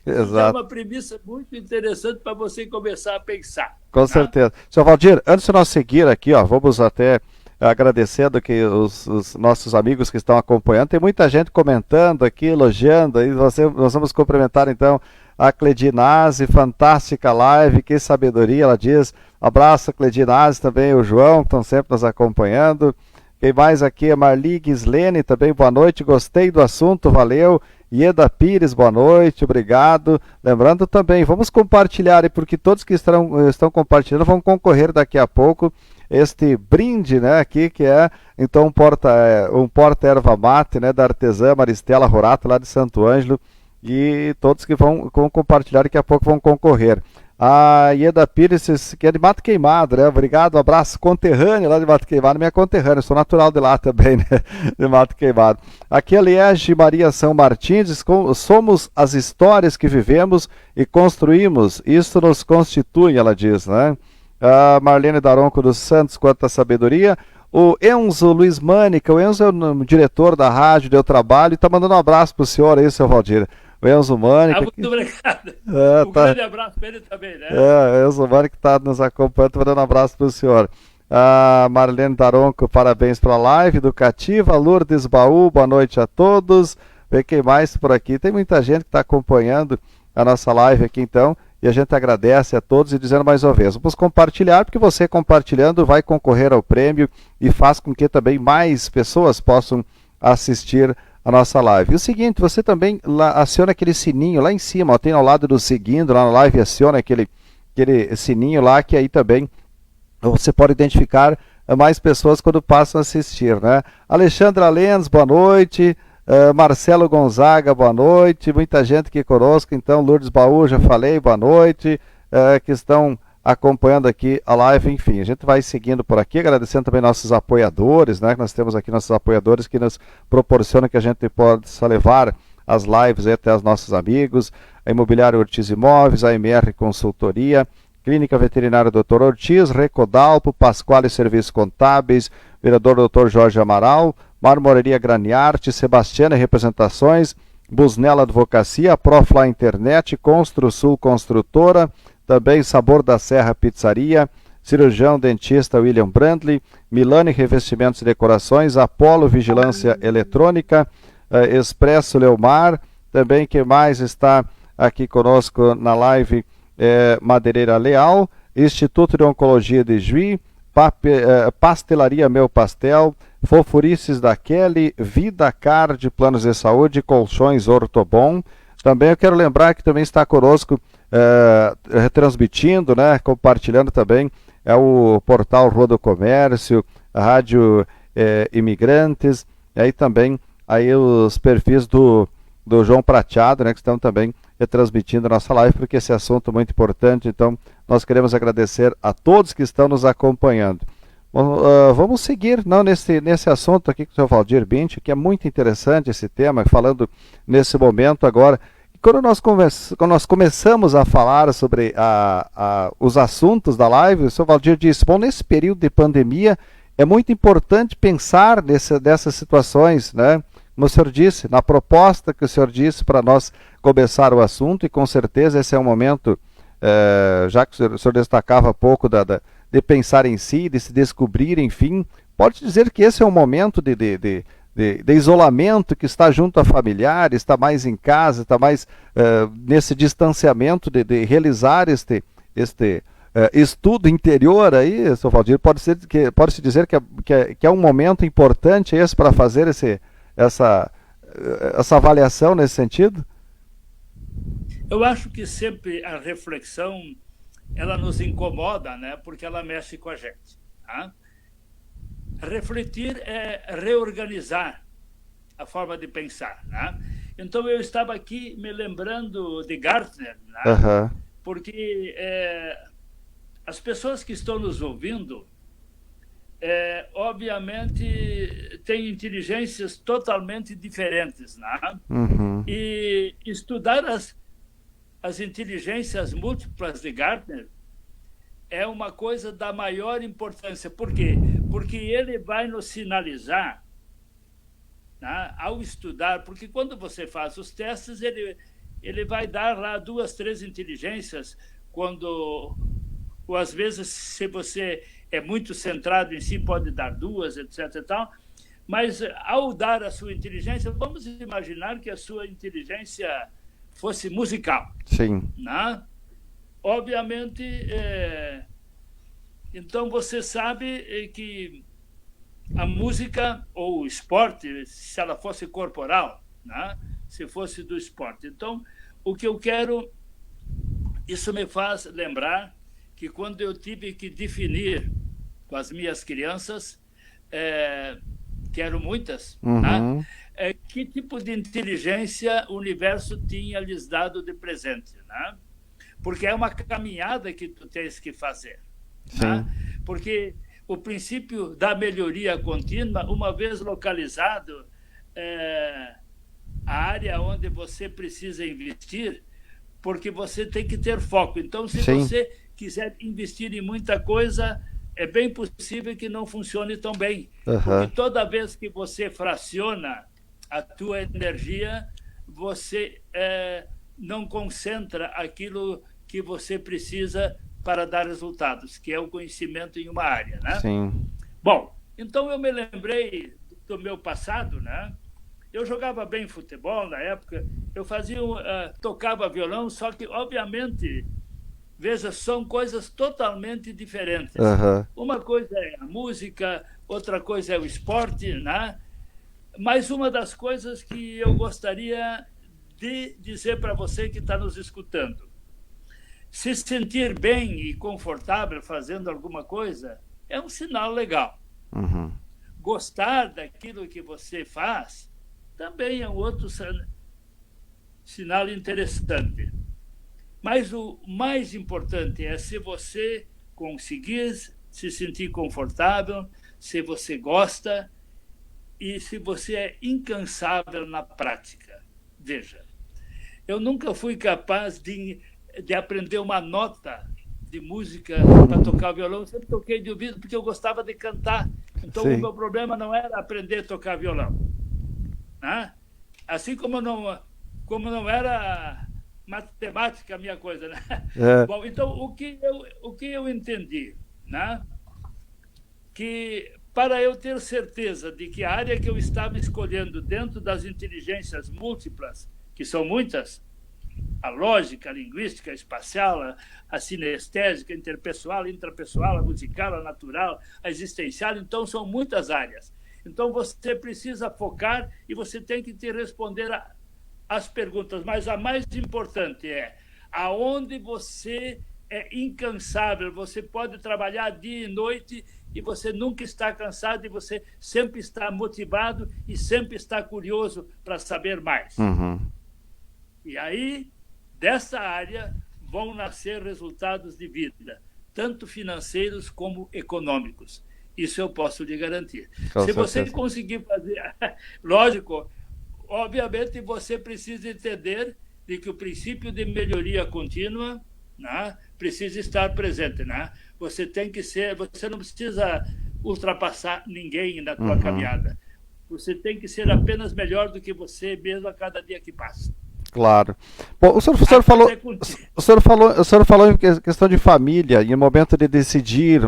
exato. É uma premissa muito interessante para você começar a pensar. Com certeza. Seu Valdir, antes de nós seguir aqui, vamos até agradecendo aqui os nossos amigos que estão acompanhando. Tem muita gente comentando aqui, elogiando. E nós vamos cumprimentar, então, a Cledinase, fantástica live, que sabedoria, ela diz. Abraço a Cledinase, também o João, que estão sempre nos acompanhando. Quem mais aqui é Marli Gislene, também boa noite, gostei do assunto, valeu. Ieda Pires, boa noite, obrigado. Lembrando também, vamos compartilhar, porque todos que estão compartilhando vão concorrer daqui a pouco este brinde, né, aqui, que é então um porta-erva mate, né, da artesã Maristela Rorato, lá de Santo Ângelo, e todos que vão compartilhar daqui a pouco vão concorrer. A Ieda Pires, que é de Mato Queimado, né? Obrigado, um abraço, conterrâneo lá de Mato Queimado, minha conterrânea, sou natural de lá também, né? De Mato Queimado. Aqui a Liege Maria São Martins, somos as histórias que vivemos e construímos, isso nos constitui, ela diz, né? A Marlene Daronco dos Santos, quanta sabedoria. O Enzo Luiz Mânica, o Enzo é o diretor da rádio, deu trabalho, e está mandando um abraço para o senhor aí, seu Valdir. O Enzo Mânica. Muito obrigado. Grande abraço para ele também, né? O Enzo Mânica está nos acompanhando, está mandando um abraço para o senhor. A Marlene Daronco, parabéns pela live educativa. Lourdes Baú, boa noite a todos. Vê quem mais por aqui. Tem muita gente que está acompanhando a nossa live aqui, então. e a gente agradece a todos e dizendo mais uma vez, vamos compartilhar, porque você compartilhando vai concorrer ao prêmio e faz com que também mais pessoas possam assistir a nossa live. E o seguinte, você também aciona aquele sininho lá em cima, ó, tem ao lado do seguindo, lá na live, aciona aquele sininho lá, que aí também você pode identificar mais pessoas quando passam a assistir, né? Alexandra Lenz, boa noite. Marcelo Gonzaga, boa noite. Muita gente aqui conosco, então. Lourdes Baú, já falei, boa noite. Que estão acompanhando aqui a live, enfim. A gente vai seguindo por aqui, agradecendo também nossos apoiadores, né? Nós temos aqui nossos apoiadores que nos proporcionam que a gente possa levar as lives aí até os nossos amigos. A Imobiliária Ortiz Imóveis, a MR Consultoria, Clínica Veterinária Dr. Ortiz, Recodalpo, Pasquale Serviços Contábeis, vereador Dr. Jorge Amaral, Marmoraria Graniarte, Sebastiana Representações, Busnella Advocacia, Profla Internet, Construsul Construtora, também Sabor da Serra Pizzaria, Cirurgião Dentista William Brandley, Milani Revestimentos e Decorações, Apolo Vigilância Eletrônica, Expresso Leomar, também quem mais está aqui conosco na live, Madeireira Leal, Instituto de Oncologia de Juí, Pastelaria Meu Pastel, Fofurices da Kelly, Vida Card, Planos de Saúde, Colchões Ortobon. Também eu quero lembrar que também está conosco, retransmitindo, né, compartilhando também, é o portal Rua do Comércio, a Rádio Imigrantes, e aí também aí os perfis do João Prateado, né, que estão também retransmitindo a nossa live, porque esse assunto é muito importante. Então, nós queremos agradecer a todos que estão nos acompanhando. Vamos seguir nesse assunto aqui com o senhor Valdir Bintti, que é muito interessante esse tema, falando nesse momento agora. Quando nós começamos a falar sobre os assuntos da live, o senhor Valdir disse, bom, nesse período de pandemia, é muito importante pensar dessas situações, né? Como o senhor disse, na proposta que o senhor disse para nós começar o assunto, e com certeza esse é um momento, já que o senhor destacava pouco de pensar em si, de se descobrir, enfim, pode dizer que esse é um momento de isolamento, que está junto a familiares, está mais em casa, está mais nesse distanciamento de realizar este estudo interior aí, senhor Valdir, pode-se dizer que é um momento importante esse para fazer essa avaliação nesse sentido? Eu acho que sempre a reflexão, ela nos incomoda, né? Porque ela mexe com a gente. Tá? Refletir é reorganizar a forma de pensar. Né? Então, eu estava aqui me lembrando de Gartner, né? Porque as pessoas que estão nos ouvindo, obviamente, têm inteligências totalmente diferentes. Né? E estudar as inteligências múltiplas de Gartner é uma coisa da maior importância. Por quê? Porque ele vai nos sinalizar, né, ao estudar, porque quando você faz os testes, ele vai dar lá 2, 3 inteligências, ou às vezes, se você é muito centrado em si, pode dar 2, etc. e tal, mas ao dar a sua inteligência, vamos imaginar que a sua inteligência fosse musical. Sim. Né? Obviamente, então você sabe que a música ou o esporte, se ela fosse corporal, né? Se fosse do esporte. Então, o que eu quero, isso me faz lembrar que quando eu tive que definir com as minhas crianças, que eram muitas, né? Que tipo de inteligência o universo tinha lhes dado de presente, né? Porque é uma caminhada que tu tens que fazer. Né? Porque o princípio da melhoria contínua, uma vez localizado a área onde você precisa investir, porque você tem que ter foco. Então, se você quiser investir em muita coisa, é bem possível que não funcione tão bem. Porque toda vez que você fraciona a tua energia, você não concentra aquilo que você precisa para dar resultados, que é o conhecimento em uma área, né? Sim. Bom, então eu me lembrei do meu passado, né? Eu jogava bem futebol na época, eu tocava violão, só que, obviamente, Veja, são coisas totalmente diferentes. Aham. Uma coisa é a música, outra coisa é o esporte, né? Mas uma das coisas que eu gostaria de dizer para você que está nos escutando: se sentir bem e confortável fazendo alguma coisa é um sinal legal. Uhum. Gostar daquilo que você faz também é um outro sinal interessante. Mas o mais importante é se você conseguir se sentir confortável, se você gosta e se você é incansável na prática. Veja, eu nunca fui capaz de aprender uma nota de música para tocar violão. Eu sempre toquei de ouvido porque eu gostava de cantar. Então, o Sim. meu problema não era aprender a tocar violão, né? Assim como não era matemática a minha coisa, né? É. Bom, então, o que eu entendi, né? Que para eu ter certeza de que a área que eu estava escolhendo dentro das inteligências múltiplas, que são muitas, a lógica, a linguística, a espacial, a sinestésica, a interpessoal, a intrapessoal, a musical, a natural, a existencial, então são muitas áreas. Então você precisa focar e você tem que te responder as perguntas, mas a mais importante é aonde você é incansável, você pode trabalhar dia e noite e você nunca está cansado e você sempre está motivado e sempre está curioso para saber mais. Uhum. E aí, dessa área, vão nascer resultados de vida, tanto financeiros como econômicos. Isso eu posso lhe garantir. Com Se você certeza. conseguir fazer, lógico, obviamente você precisa entender de que o princípio de melhoria contínua, né, precisa estar presente, né? Você tem que ser, você não precisa ultrapassar ninguém na tua caminhada. Você tem que ser apenas melhor do que você mesmo a cada dia que passa. Claro. Bom, o senhor falou em questão de família, e no momento de decidir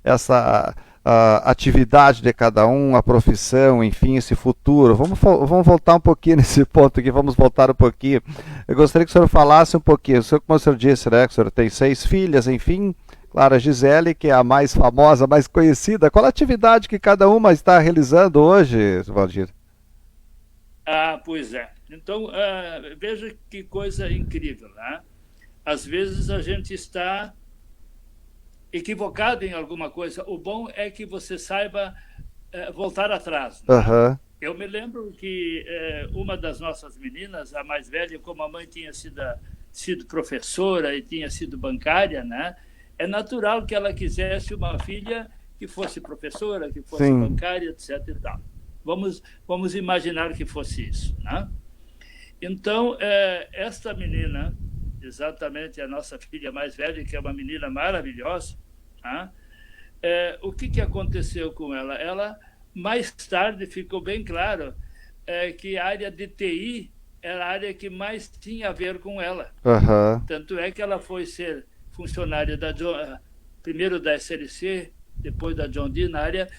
essa a atividade de cada um, a profissão, enfim, esse futuro. Vamos voltar um pouquinho nesse ponto aqui, vamos voltar um pouquinho. Eu gostaria que o senhor falasse um pouquinho, como o senhor disse, né, que o senhor tem 6 filhas, enfim, claro, a Gisele, que é a mais famosa, mais conhecida. Qual a atividade que cada uma está realizando hoje, Valdir? Ah, pois é. Então, veja que coisa incrível, né? Às vezes a gente está equivocado em alguma coisa. O bom é que você saiba voltar atrás, né? Aham. Eu me lembro que uma das nossas meninas, a mais velha, como a mãe tinha sido professora e tinha sido bancária, né? É natural que ela quisesse uma filha que fosse professora, que fosse Sim. bancária, etc. E tal. Vamos imaginar que fosse isso, né? Então, esta menina, exatamente a nossa filha mais velha, que é uma menina maravilhosa, né? O que aconteceu com ela? Ela, mais tarde, ficou bem claro que a área de TI era a área que mais tinha a ver com ela. Aham. Tanto é que ela foi ser funcionária primeiro da SLC, depois da John Deere, na área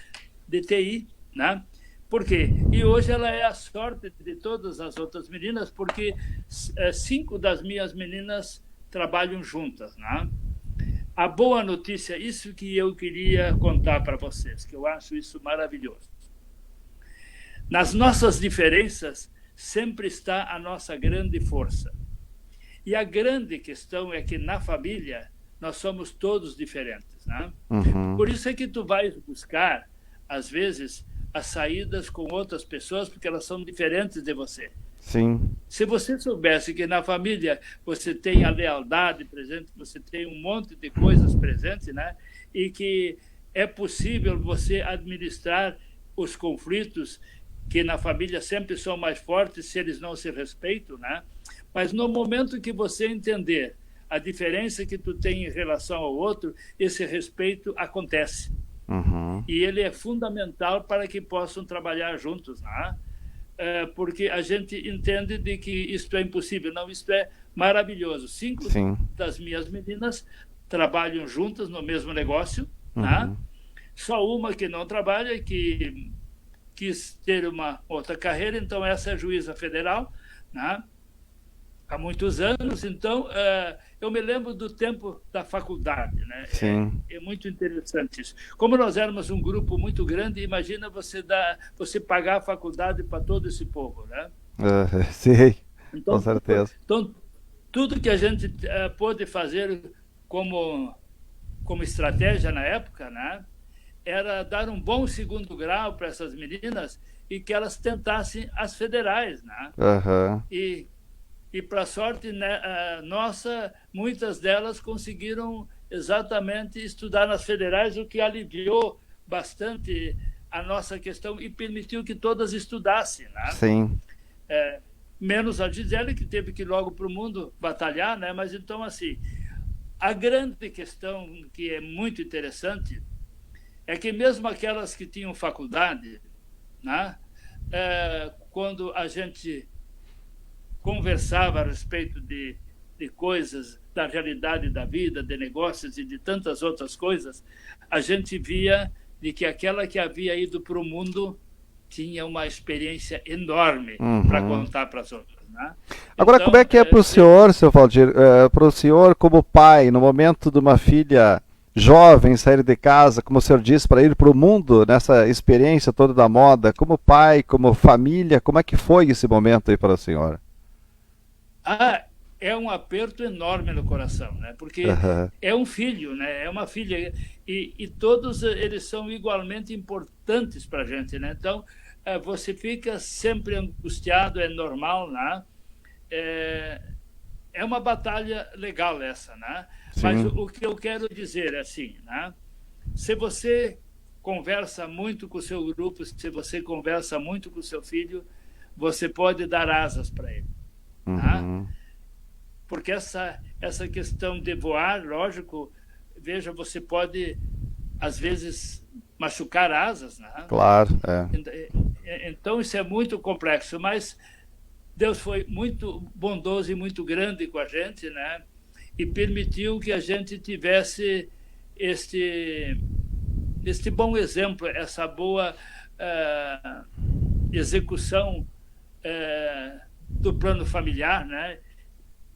de TI, né? Por quê? E hoje ela é a sorte de todas as outras meninas, porque 5 das minhas meninas trabalham juntas, né? A boa notícia, isso que eu queria contar para vocês, que eu acho isso maravilhoso. Nas nossas diferenças sempre está a nossa grande força. E a grande questão é que na família nós somos todos diferentes, né? Uhum. Por isso é que tu vais buscar, às vezes, as saídas com outras pessoas, porque elas são diferentes de você. Sim. Se você soubesse que na família você tem a lealdade presente, você tem um monte de coisas presentes, né? E que é possível você administrar os conflitos, que na família sempre são mais fortes se eles não se respeitam, né? Mas no momento que você entender a diferença que tu tem em relação ao outro, esse respeito acontece. Uhum. E ele é fundamental para que possam trabalhar juntos, né? Porque a gente entende de que isto é impossível. Não, isto é maravilhoso. 5 Sim. das minhas meninas trabalham juntas no mesmo negócio, Uhum. né? Só uma que não trabalha, que quis ter uma outra carreira, então essa é juíza federal, né? Há muitos anos. Então, eu me lembro do tempo da faculdade, né? Sim. É muito interessante isso. Como nós éramos um grupo muito grande, imagina você pagar a faculdade para todo esse povo, né? Sim, com Então, certeza. então tudo que a gente pôde fazer como estratégia na época, né, era dar um bom segundo grau para essas meninas e que elas tentassem as federais, né? Aham. E para sorte, né, nossa, muitas delas conseguiram exatamente estudar nas federais, o que aliviou bastante a nossa questão e permitiu que todas estudassem, né? Sim. Menos a Gisele, que teve que ir logo para o mundo batalhar, né? Mas então, assim, a grande questão que é muito interessante é que mesmo aquelas que tinham faculdade, né, quando a gente conversava a respeito de coisas, da realidade da vida, de negócios e de tantas outras coisas, a gente via de que aquela que havia ido para o mundo tinha uma experiência enorme para contar para as outras. Né? Agora, Então, como é que é para o senhor, seu Valdir, para o senhor como pai, no momento de uma filha jovem sair de casa, como o senhor disse, para ir para o mundo, nessa experiência toda da moda, como pai, como família, como é que foi esse momento aí para a senhora? É um aperto enorme no coração, né? Porque é um filho, né? É uma filha e todos eles são igualmente importantes para a gente, né? Então você fica sempre angustiado, é normal, né? É uma batalha legal essa, né? Sim. Mas o que eu quero dizer é assim, né? Se você conversa muito com o seu grupo, se você conversa muito com o seu filho, você pode dar asas para ele. Tá? Porque essa questão de voar, lógico, veja, você pode, às vezes, machucar asas. Né? Claro, Então, isso é muito complexo, mas Deus foi muito bondoso e muito grande com a gente, né? E permitiu que a gente tivesse este bom exemplo, essa boa execução do plano familiar, né?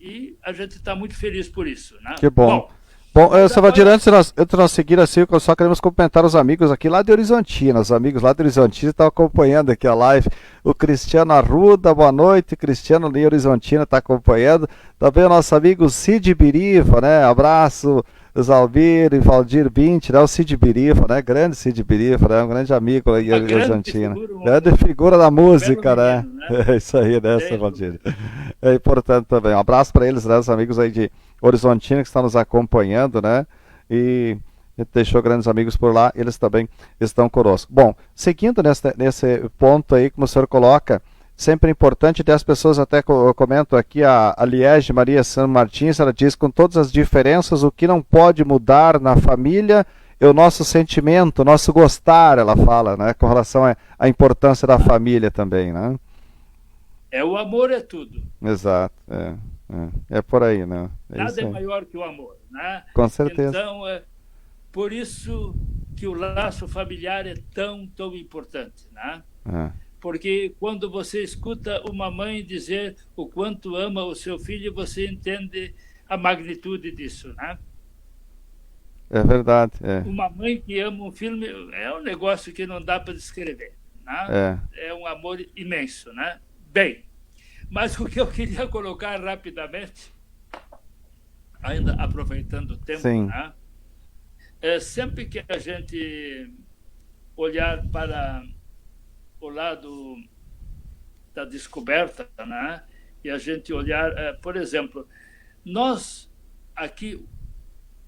E a gente está muito feliz por isso, né? Que bom. Bom, seu Valdir, antes de nós seguir assim, só queremos cumprimentar os amigos aqui lá de Horizontina. Os amigos lá de Horizontina estão acompanhando aqui a live. O Cristiano Arruda, boa noite. Cristiano de Horizontina está acompanhando. Também o nosso amigo Cid Biriva, né? Abraço, Zalmir e Valdir Bint, né? O Cid Biriva, né? Grande Cid Biriva, né? Um grande amigo aí de Horizontina. Grande figura da música, né? É isso aí, né, seu Valdir? É importante também. Um abraço para eles, né? Os amigos aí de Horizontina que estão nos acompanhando, né? E deixou grandes amigos por lá, eles também estão conosco. Bom, seguindo nesse ponto aí, como o senhor coloca, sempre importante, até as pessoas até comentam aqui, a Liege Maria San Martins, ela diz, com todas as diferenças, o que não pode mudar na família é o nosso sentimento, o nosso gostar, ela fala, né? Com relação à importância da família também, né? O amor é tudo. Exato, é por aí, né? Nada é maior que o amor, né? Com certeza. Então, por isso que o laço familiar é tão importante, né? Porque quando você escuta uma mãe dizer o quanto ama o seu filho, você entende a magnitude disso, né? É verdade. Uma mãe que ama um filho é um negócio que não dá para descrever, né? É um amor imenso, né? Bem, mas o que eu queria colocar rapidamente, ainda aproveitando o tempo, né? Sempre que a gente olhar para o lado da descoberta, né? E a gente olhar, por exemplo, nós aqui,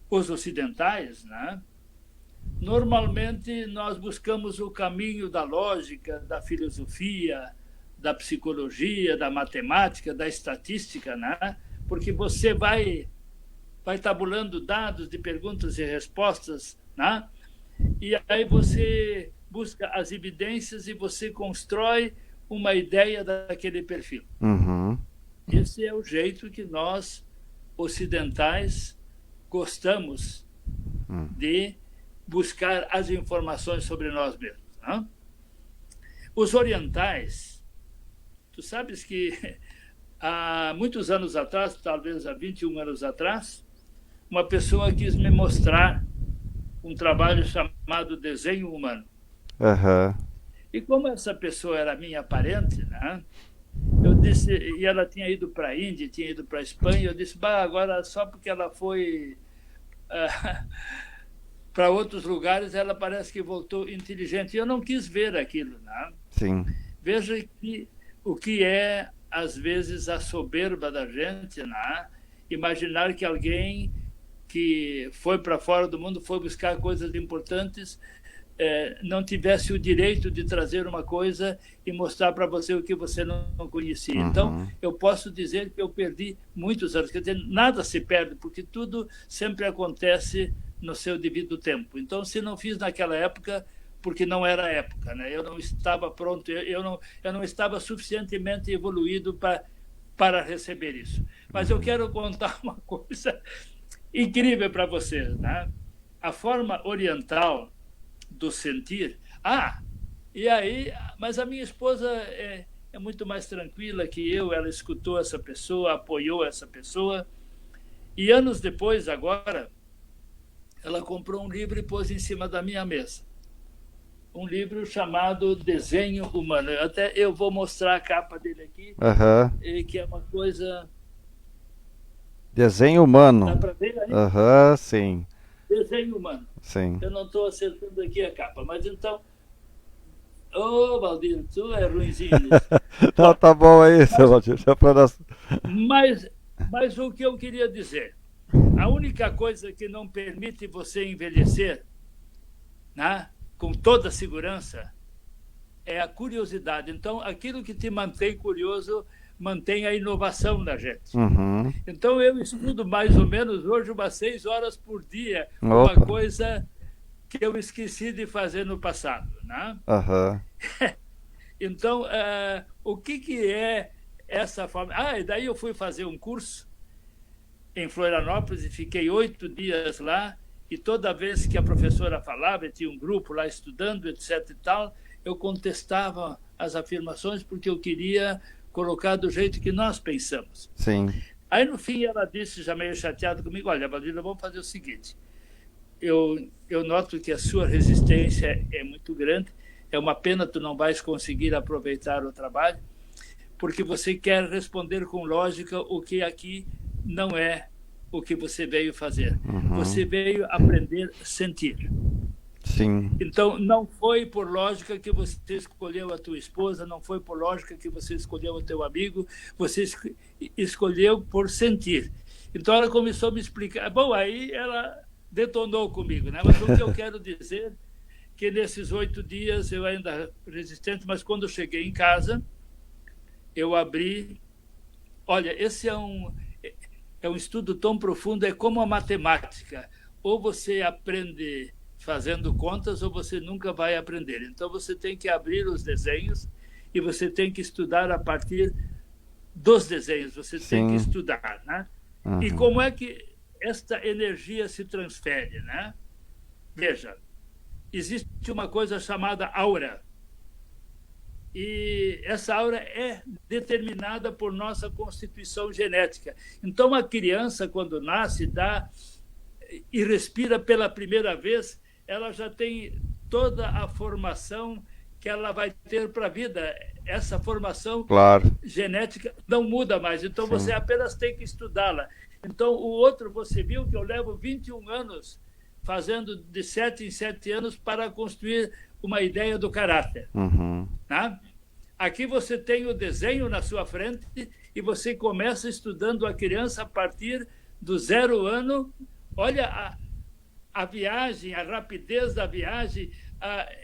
os ocidentais, né? Normalmente nós buscamos o caminho da lógica, da filosofia, da psicologia, da matemática, da estatística, né? Porque você vai tabulando dados de perguntas e respostas, né? E aí você busca as evidências e você constrói uma ideia daquele perfil. Esse é o jeito que nós, ocidentais, gostamos de buscar as informações sobre nós mesmos. Né? Os orientais, tu sabes que Há muitos anos atrás, talvez há 21 anos atrás, uma pessoa quis me mostrar um trabalho chamado Desenho Humano. Aham. E como essa pessoa era minha parente, né? Eu disse, e ela tinha ido para a Índia, tinha ido para a Espanha, eu disse, bah, agora só porque ela foi para outros lugares, ela parece que voltou inteligente. E eu não quis ver aquilo, né? Sim. Veja que, o que é, às vezes, a soberba da gente, né? Imaginar que alguém que foi para fora do mundo, foi buscar coisas importantes, não tivesse o direito de trazer uma coisa e mostrar para você o que você não conhecia. Uhum. Então, eu posso dizer que eu perdi muitos anos. Quer dizer, nada se perde, porque tudo sempre acontece no seu devido tempo. Então, se não fiz naquela época, porque não era a época, né? Eu não estava pronto, eu não estava suficientemente evoluído para receber isso. Mas eu quero contar uma coisa incrível para vocês, né? A forma oriental do sentir. E aí, mas a minha esposa é muito mais tranquila que eu, ela escutou essa pessoa, apoiou essa pessoa, e anos depois, agora, ela comprou um livro e pôs em cima da minha mesa. Um livro chamado Desenho Humano. Até eu vou mostrar a capa dele aqui, que é uma coisa... Desenho Humano. Dá para ver aí? Sim. Desenho Humano. Sim. Eu não estou acertando aqui a capa, mas então... Valdir, tu é ruimzinho nisso. Não, tá bom aí, seu Valdir. Mas o que eu queria dizer, a única coisa que não permite você envelhecer, né, com toda segurança, é a curiosidade. Então, aquilo que te mantém curioso mantém a inovação da gente. Uhum. Então, eu estudo mais ou menos hoje umas 6 horas por dia, uma coisa que eu esqueci de fazer no passado, né? Então, o que é essa forma? E daí eu fui fazer um curso em Florianópolis e fiquei 8 dias lá, e toda vez que a professora falava, tinha um grupo lá estudando, etc e tal, eu contestava as afirmações porque eu queria colocar do jeito que nós pensamos. Sim. Aí, no fim, ela disse, já meio chateada comigo, olha, Valdir, vamos fazer o seguinte, eu noto que a sua resistência é muito grande, é uma pena tu não vais conseguir aproveitar o trabalho, porque você quer responder com lógica o que aqui não é o que você veio fazer. Uhum. Você veio aprender a sentir. Sim. Então, não foi por lógica que você escolheu a tua esposa, não foi por lógica que você escolheu o teu amigo, você escolheu por sentir. Então, ela começou a me explicar. Bom, aí ela detonou comigo, né? Mas o que eu quero dizer que nesses 8 dias eu ainda resistente, mas quando eu cheguei em casa, eu abri... Olha, esse é um estudo tão profundo, é como a matemática. Ou você aprende fazendo contas, ou você nunca vai aprender. Então, você tem que abrir os desenhos e você tem que estudar a partir dos desenhos. Você tem que estudar, né? Uhum. E como é que esta energia se transfere, né? Veja, existe uma coisa chamada aura. E essa aura é determinada por nossa constituição genética. Então, a criança, quando nasce, dá e respira pela primeira vez, ela já tem toda a formação que ela vai ter para a vida. Essa formação genética não muda mais. Então, você apenas tem que estudá-la. Então, o outro, você viu que eu levo 21 anos fazendo de 7 em 7 anos para construir uma ideia do caráter. Uhum. Tá? Aqui você tem o desenho na sua frente e você começa estudando a criança a partir do 0 ano. Olha a viagem, a rapidez da viagem,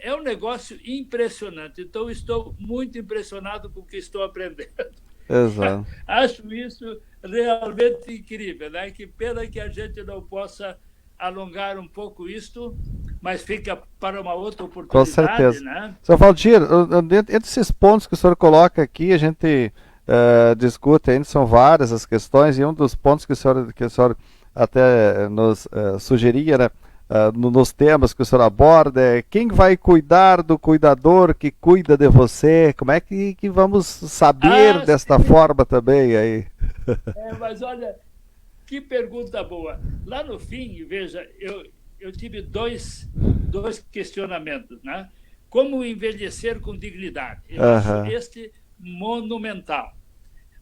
é um negócio impressionante. Então, estou muito impressionado com o que estou aprendendo. Exato. Acho isso realmente incrível, né? Que pena que a gente não possa alongar um pouco isto, mas fica para uma outra oportunidade. Com certeza. Né? Sr. Valdir, entre esses pontos que o senhor coloca aqui, a gente discute ainda, são várias as questões, e um dos pontos que o senhor até nos sugeria era nos temas que o senhor aborda, quem vai cuidar do cuidador que cuida de você? Como é que vamos saber desta forma também aí? Mas olha, que pergunta boa. Lá no fim, veja, eu tive dois questionamentos, né? Como envelhecer com dignidade? Eu acho este monumental.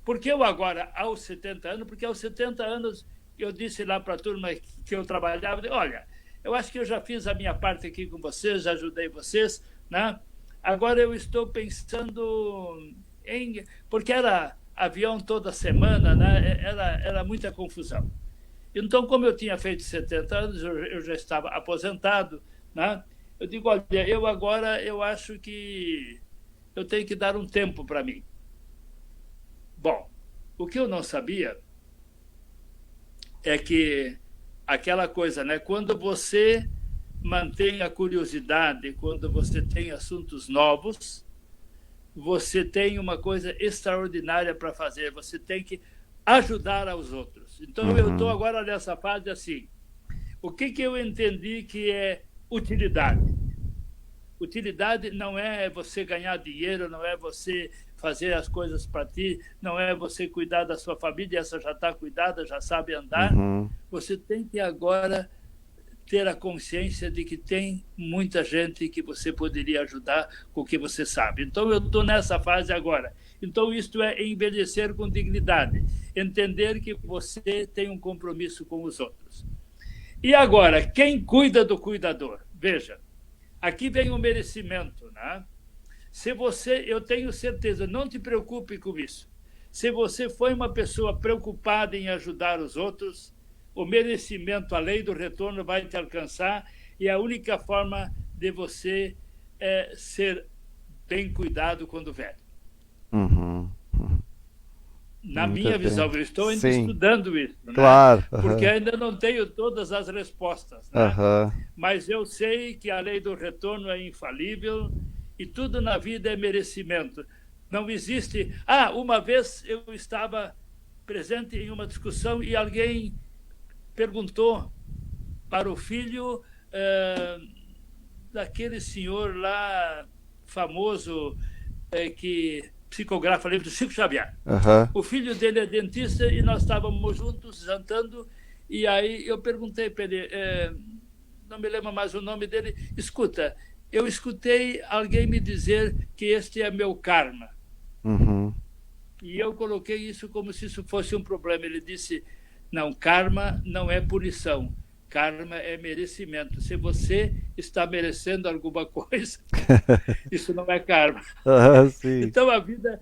Porque eu agora, aos 70 anos, porque aos 70 anos eu disse lá para a turma que eu trabalhava, olha, eu acho que eu já fiz a minha parte aqui com vocês, já ajudei vocês, né? Agora eu estou pensando em... Porque era avião toda semana, né? Era muita confusão. Então, como eu tinha feito 70 anos, eu já estava aposentado, né? Eu digo, olha, eu acho que eu tenho que dar um tempo para mim. Bom, o que eu não sabia é que aquela coisa, né? Quando você mantém a curiosidade, quando você tem assuntos novos, você tem uma coisa extraordinária para fazer, você tem que ajudar aos outros. Então, eu estou agora nessa fase assim. O que eu entendi que é utilidade? Utilidade não é você ganhar dinheiro, não é você fazer as coisas para ti, não é você cuidar da sua família, essa já está cuidada, já sabe andar. Você tem que agora ter a consciência de que tem muita gente que você poderia ajudar com o que você sabe. Então, eu estou nessa fase agora. Então, isto é envelhecer com dignidade, entender que você tem um compromisso com os outros. E agora, quem cuida do cuidador? Veja, aqui vem o merecimento, né? Se você, eu tenho certeza, não te preocupe com isso. Se você foi uma pessoa preocupada em ajudar os outros, o merecimento, a lei do retorno vai te alcançar e a única forma de você ser bem cuidado quando velho. Na minha visão, eu estou ainda estudando isso, né? Claro. Porque ainda não tenho todas as respostas, né? Mas eu sei que a lei do retorno é infalível e tudo na vida é merecimento. Não existe... uma vez eu estava presente em uma discussão e alguém perguntou para o filho daquele senhor lá famoso que psicografa livro do Chico Xavier. O filho dele é dentista e nós estávamos juntos jantando e aí eu perguntei para ele, não me lembro mais o nome dele, escuta, eu escutei alguém me dizer que este é meu karma. E eu coloquei isso como se isso fosse um problema. Ele disse, não, karma não é punição. Karma é merecimento. Se você está merecendo alguma coisa, isso não é karma. Então, a vida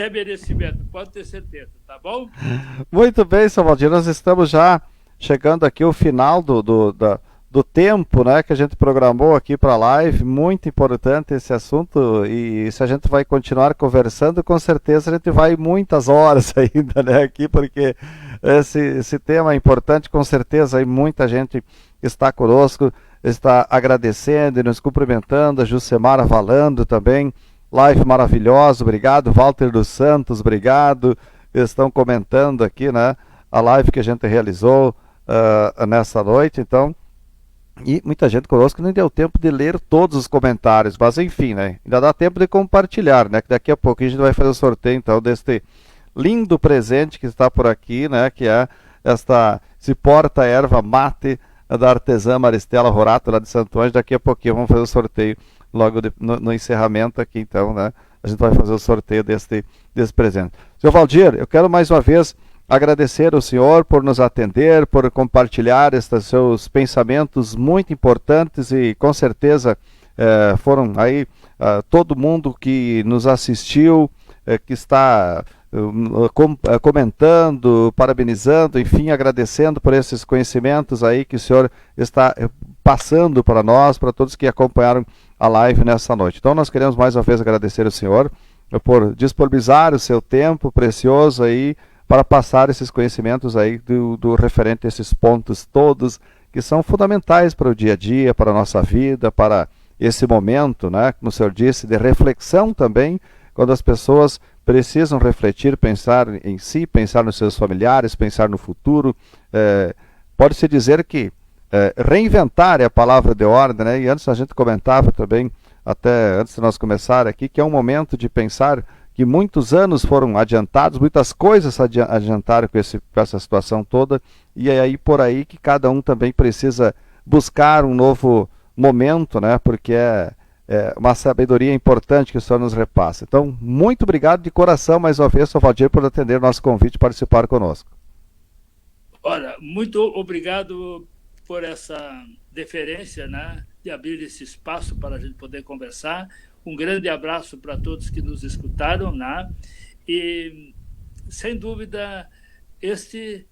é merecimento, pode ter certeza, tá bom? Muito bem, Sr. Valdir. Nós estamos já chegando aqui ao final do tempo, né, que a gente programou aqui para a live. Muito importante esse assunto e se a gente vai continuar conversando, com certeza a gente vai muitas horas ainda, né, aqui, porque esse tema é importante, com certeza aí muita gente está conosco, está agradecendo e nos cumprimentando, a Jucemara falando também, live maravilhosa, obrigado, Walter dos Santos, obrigado, estão comentando aqui, né, a live que a gente realizou nessa noite, então, e muita gente conosco nem deu tempo de ler todos os comentários, mas enfim, né, ainda dá tempo de compartilhar, né, que daqui a pouco a gente vai fazer o sorteio, então, deste lindo presente que está por aqui, né, que é esse porta-erva mate da artesã Maristela Rorato, lá de Santo Anjo. Daqui a pouquinho vamos fazer o sorteio logo no encerramento aqui, então, né, a gente vai fazer o sorteio desse presente. Senhor Valdir, eu quero mais uma vez agradecer ao senhor por nos atender, por compartilhar estes seus pensamentos muito importantes e com certeza foram aí todo mundo que nos assistiu, que está comentando, parabenizando, enfim, agradecendo por esses conhecimentos aí que o senhor está passando para nós, para todos que acompanharam a live nessa noite. Então nós queremos mais uma vez agradecer ao senhor por disponibilizar o seu tempo precioso aí para passar esses conhecimentos aí do referente a esses pontos todos que são fundamentais para o dia a dia, para a nossa vida, para esse momento, né, como o senhor disse, de reflexão também, quando as pessoas precisam refletir, pensar em si, pensar nos seus familiares, pensar no futuro. Pode-se dizer que reinventar é a palavra de ordem, né? E antes a gente comentava também, até antes de nós começar aqui, que é um momento de pensar que muitos anos foram adiantados, muitas coisas adiantaram com essa situação toda, e é aí por aí que cada um também precisa buscar um novo momento, né? Porque é uma sabedoria importante que o senhor nos repassa. Então, muito obrigado de coração mais uma vez, senhor Valdir, por atender o nosso convite e participar conosco. Olha, muito obrigado por essa deferência, né, de abrir esse espaço para a gente poder conversar. Um grande abraço para todos que nos escutaram, né? E, sem dúvida, este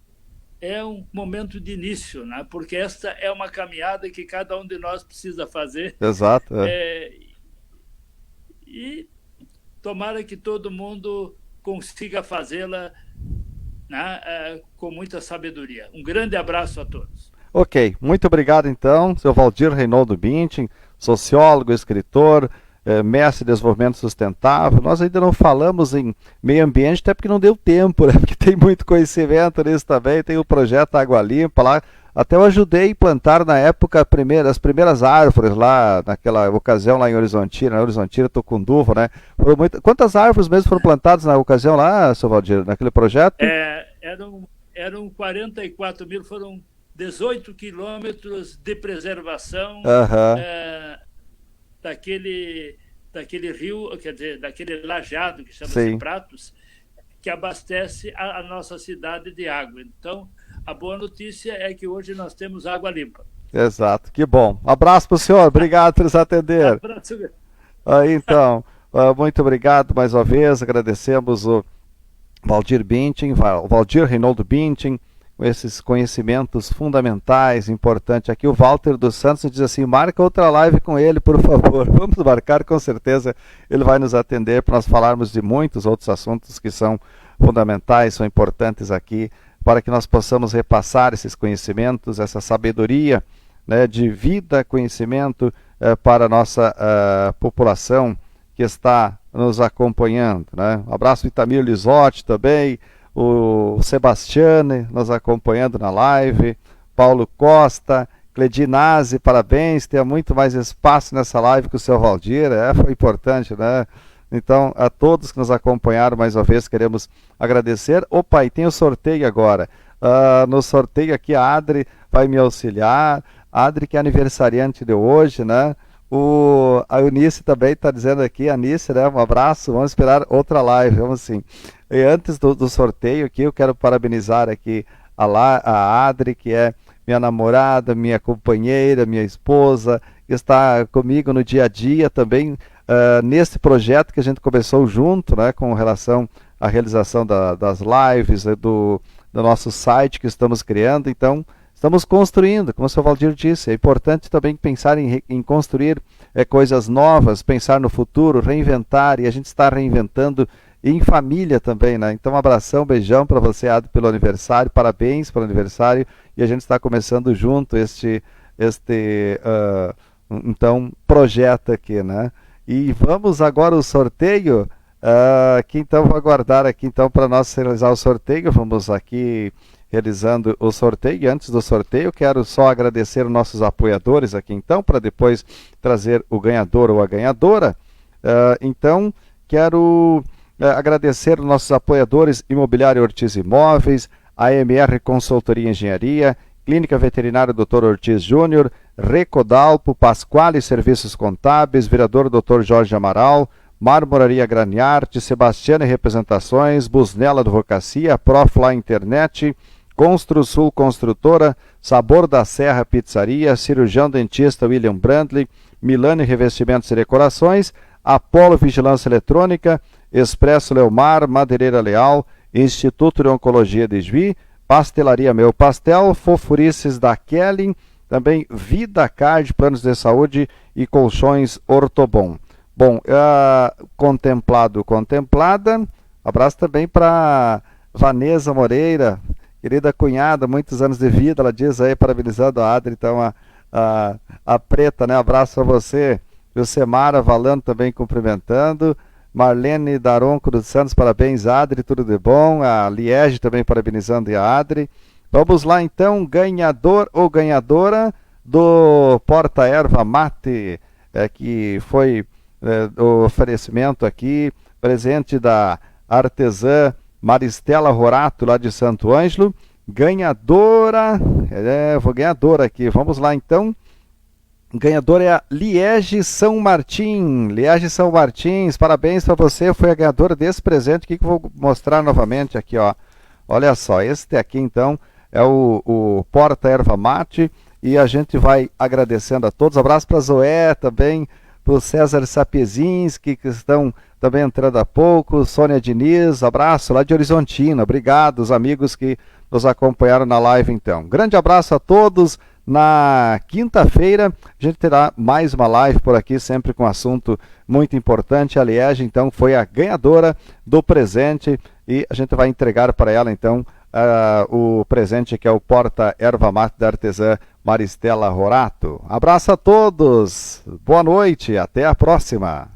é um momento de início, né? Porque esta é uma caminhada que cada um de nós precisa fazer. Exato. E tomara que todo mundo consiga fazê-la, né, com muita sabedoria. Um grande abraço a todos. Ok, muito obrigado então, seu Valdir Reinaldo Binting, sociólogo, escritor, mestre de desenvolvimento sustentável. Nós ainda não falamos em meio ambiente, até porque não deu tempo, né? Porque tem muito conhecimento nisso também, tem o projeto Água Limpa lá. Até eu ajudei a plantar na época as primeiras árvores lá, naquela ocasião lá em Horizontina, Tucunduva, né? Quantas árvores mesmo foram plantadas na ocasião lá, seu Valdir, naquele projeto? Eram 44 mil, foram 18 quilômetros de preservação daquele rio, quer dizer, daquele lajeado que chama-se Pratos, que abastece a nossa cidade de água. Então, a boa notícia é que hoje nós temos água limpa. Exato, que bom. Abraço para o senhor, obrigado por nos atender. Abraço. Aí, então, muito obrigado mais uma vez, agradecemos o Valdir Binting, o Valdir Reinaldo Binting, com esses conhecimentos fundamentais, importantes. Aqui o Walter dos Santos diz assim, marca outra live com ele, por favor. Vamos marcar, com certeza ele vai nos atender para nós falarmos de muitos outros assuntos que são fundamentais, são importantes aqui, para que nós possamos repassar esses conhecimentos, essa sabedoria, né, de vida, conhecimento para a nossa população que está nos acompanhando, né? Um abraço do Itamir Lisotti também, o Sebastiane nos acompanhando na live, Paulo Costa, Cledinazzi, parabéns, tenha muito mais espaço nessa live que o seu Valdir, foi importante, né? Então, a todos que nos acompanharam mais uma vez, queremos agradecer. Opa, e tem o sorteio agora. No sorteio aqui a Adri vai me auxiliar, a Adri que é aniversariante de hoje, né? A Eunice também está dizendo aqui, a Anice, né? Um abraço, vamos esperar outra live, vamos sim. E antes do sorteio aqui, eu quero parabenizar aqui a Adri, que é minha namorada, minha companheira, minha esposa, que está comigo no dia a dia também, nesse projeto que a gente começou junto, né, com relação à realização das lives, do nosso site que estamos criando. Então, estamos construindo, como o seu Valdir disse, é importante também pensar em construir coisas novas, pensar no futuro, reinventar, e a gente está reinventando em família também, né? Então, um abração, beijão para você, Adri, pelo aniversário, parabéns pelo aniversário, e a gente está começando junto este então, projeto aqui, né? E vamos agora ao sorteio, aqui então, vou aguardar aqui então para nós realizar o sorteio, vamos aqui realizando o sorteio. E antes do sorteio, quero só agradecer os nossos apoiadores aqui então, para depois trazer o ganhador ou a ganhadora. Então, quero agradecer os nossos apoiadores Imobiliário Ortiz Imóveis, AMR Consultoria e Engenharia, Clínica Veterinária Dr. Ortiz Júnior, Recodalpo, Pasquale Serviços Contábeis, Vereador Dr. Jorge Amaral, Marmoraria Graniarte, Sebastiane Representações, Busnella Advocacia, Profla Internet, Construsul Construtora, Sabor da Serra Pizzaria, Cirurgião Dentista William Brandley, Milani Revestimentos e Decorações, Apolo Vigilância Eletrônica, Expresso Leomar, Madeireira Leal, Instituto de Oncologia de Juí, Pastelaria Meu Pastel, Fofurices da Kelly, também VidaCard, planos de saúde e colchões Ortobon. Bom, contemplada, abraço também para Vanessa Moreira, querida cunhada, muitos anos de vida, ela diz aí, parabenizando a Adri, então a Preta, né? Abraço para você. Josemara Valando também cumprimentando. Marlene Daronco dos Santos, parabéns, Adri, tudo de bom. A Liege também parabenizando a Adri. Vamos lá então, ganhador ou ganhadora do Porta Erva Mate, que foi o oferecimento aqui, presente da artesã Maristela Rorato, lá de Santo Ângelo. Ganhadora, ganhadora aqui, vamos lá então. Ganhadora é a Liege São Martim. Liege São Martins, parabéns para você, foi a ganhadora desse presente aqui que eu vou mostrar novamente aqui, ó. Olha só, este aqui então é o Porta Erva Mate e a gente vai agradecendo a todos. Abraço para a Zoé também, para o César Sapiezinski, que estão também entrando há pouco, Sônia Diniz, abraço lá de Horizontina, obrigado os amigos que nos acompanharam na live então. Grande abraço a todos. Na quinta-feira a gente terá mais uma live por aqui, sempre com um assunto muito importante. A Liege, então, foi a ganhadora do presente e a gente vai entregar para ela, então, o presente que é o Porta Erva Mate da artesã Maristela Rorato. Abraço a todos, boa noite, até a próxima.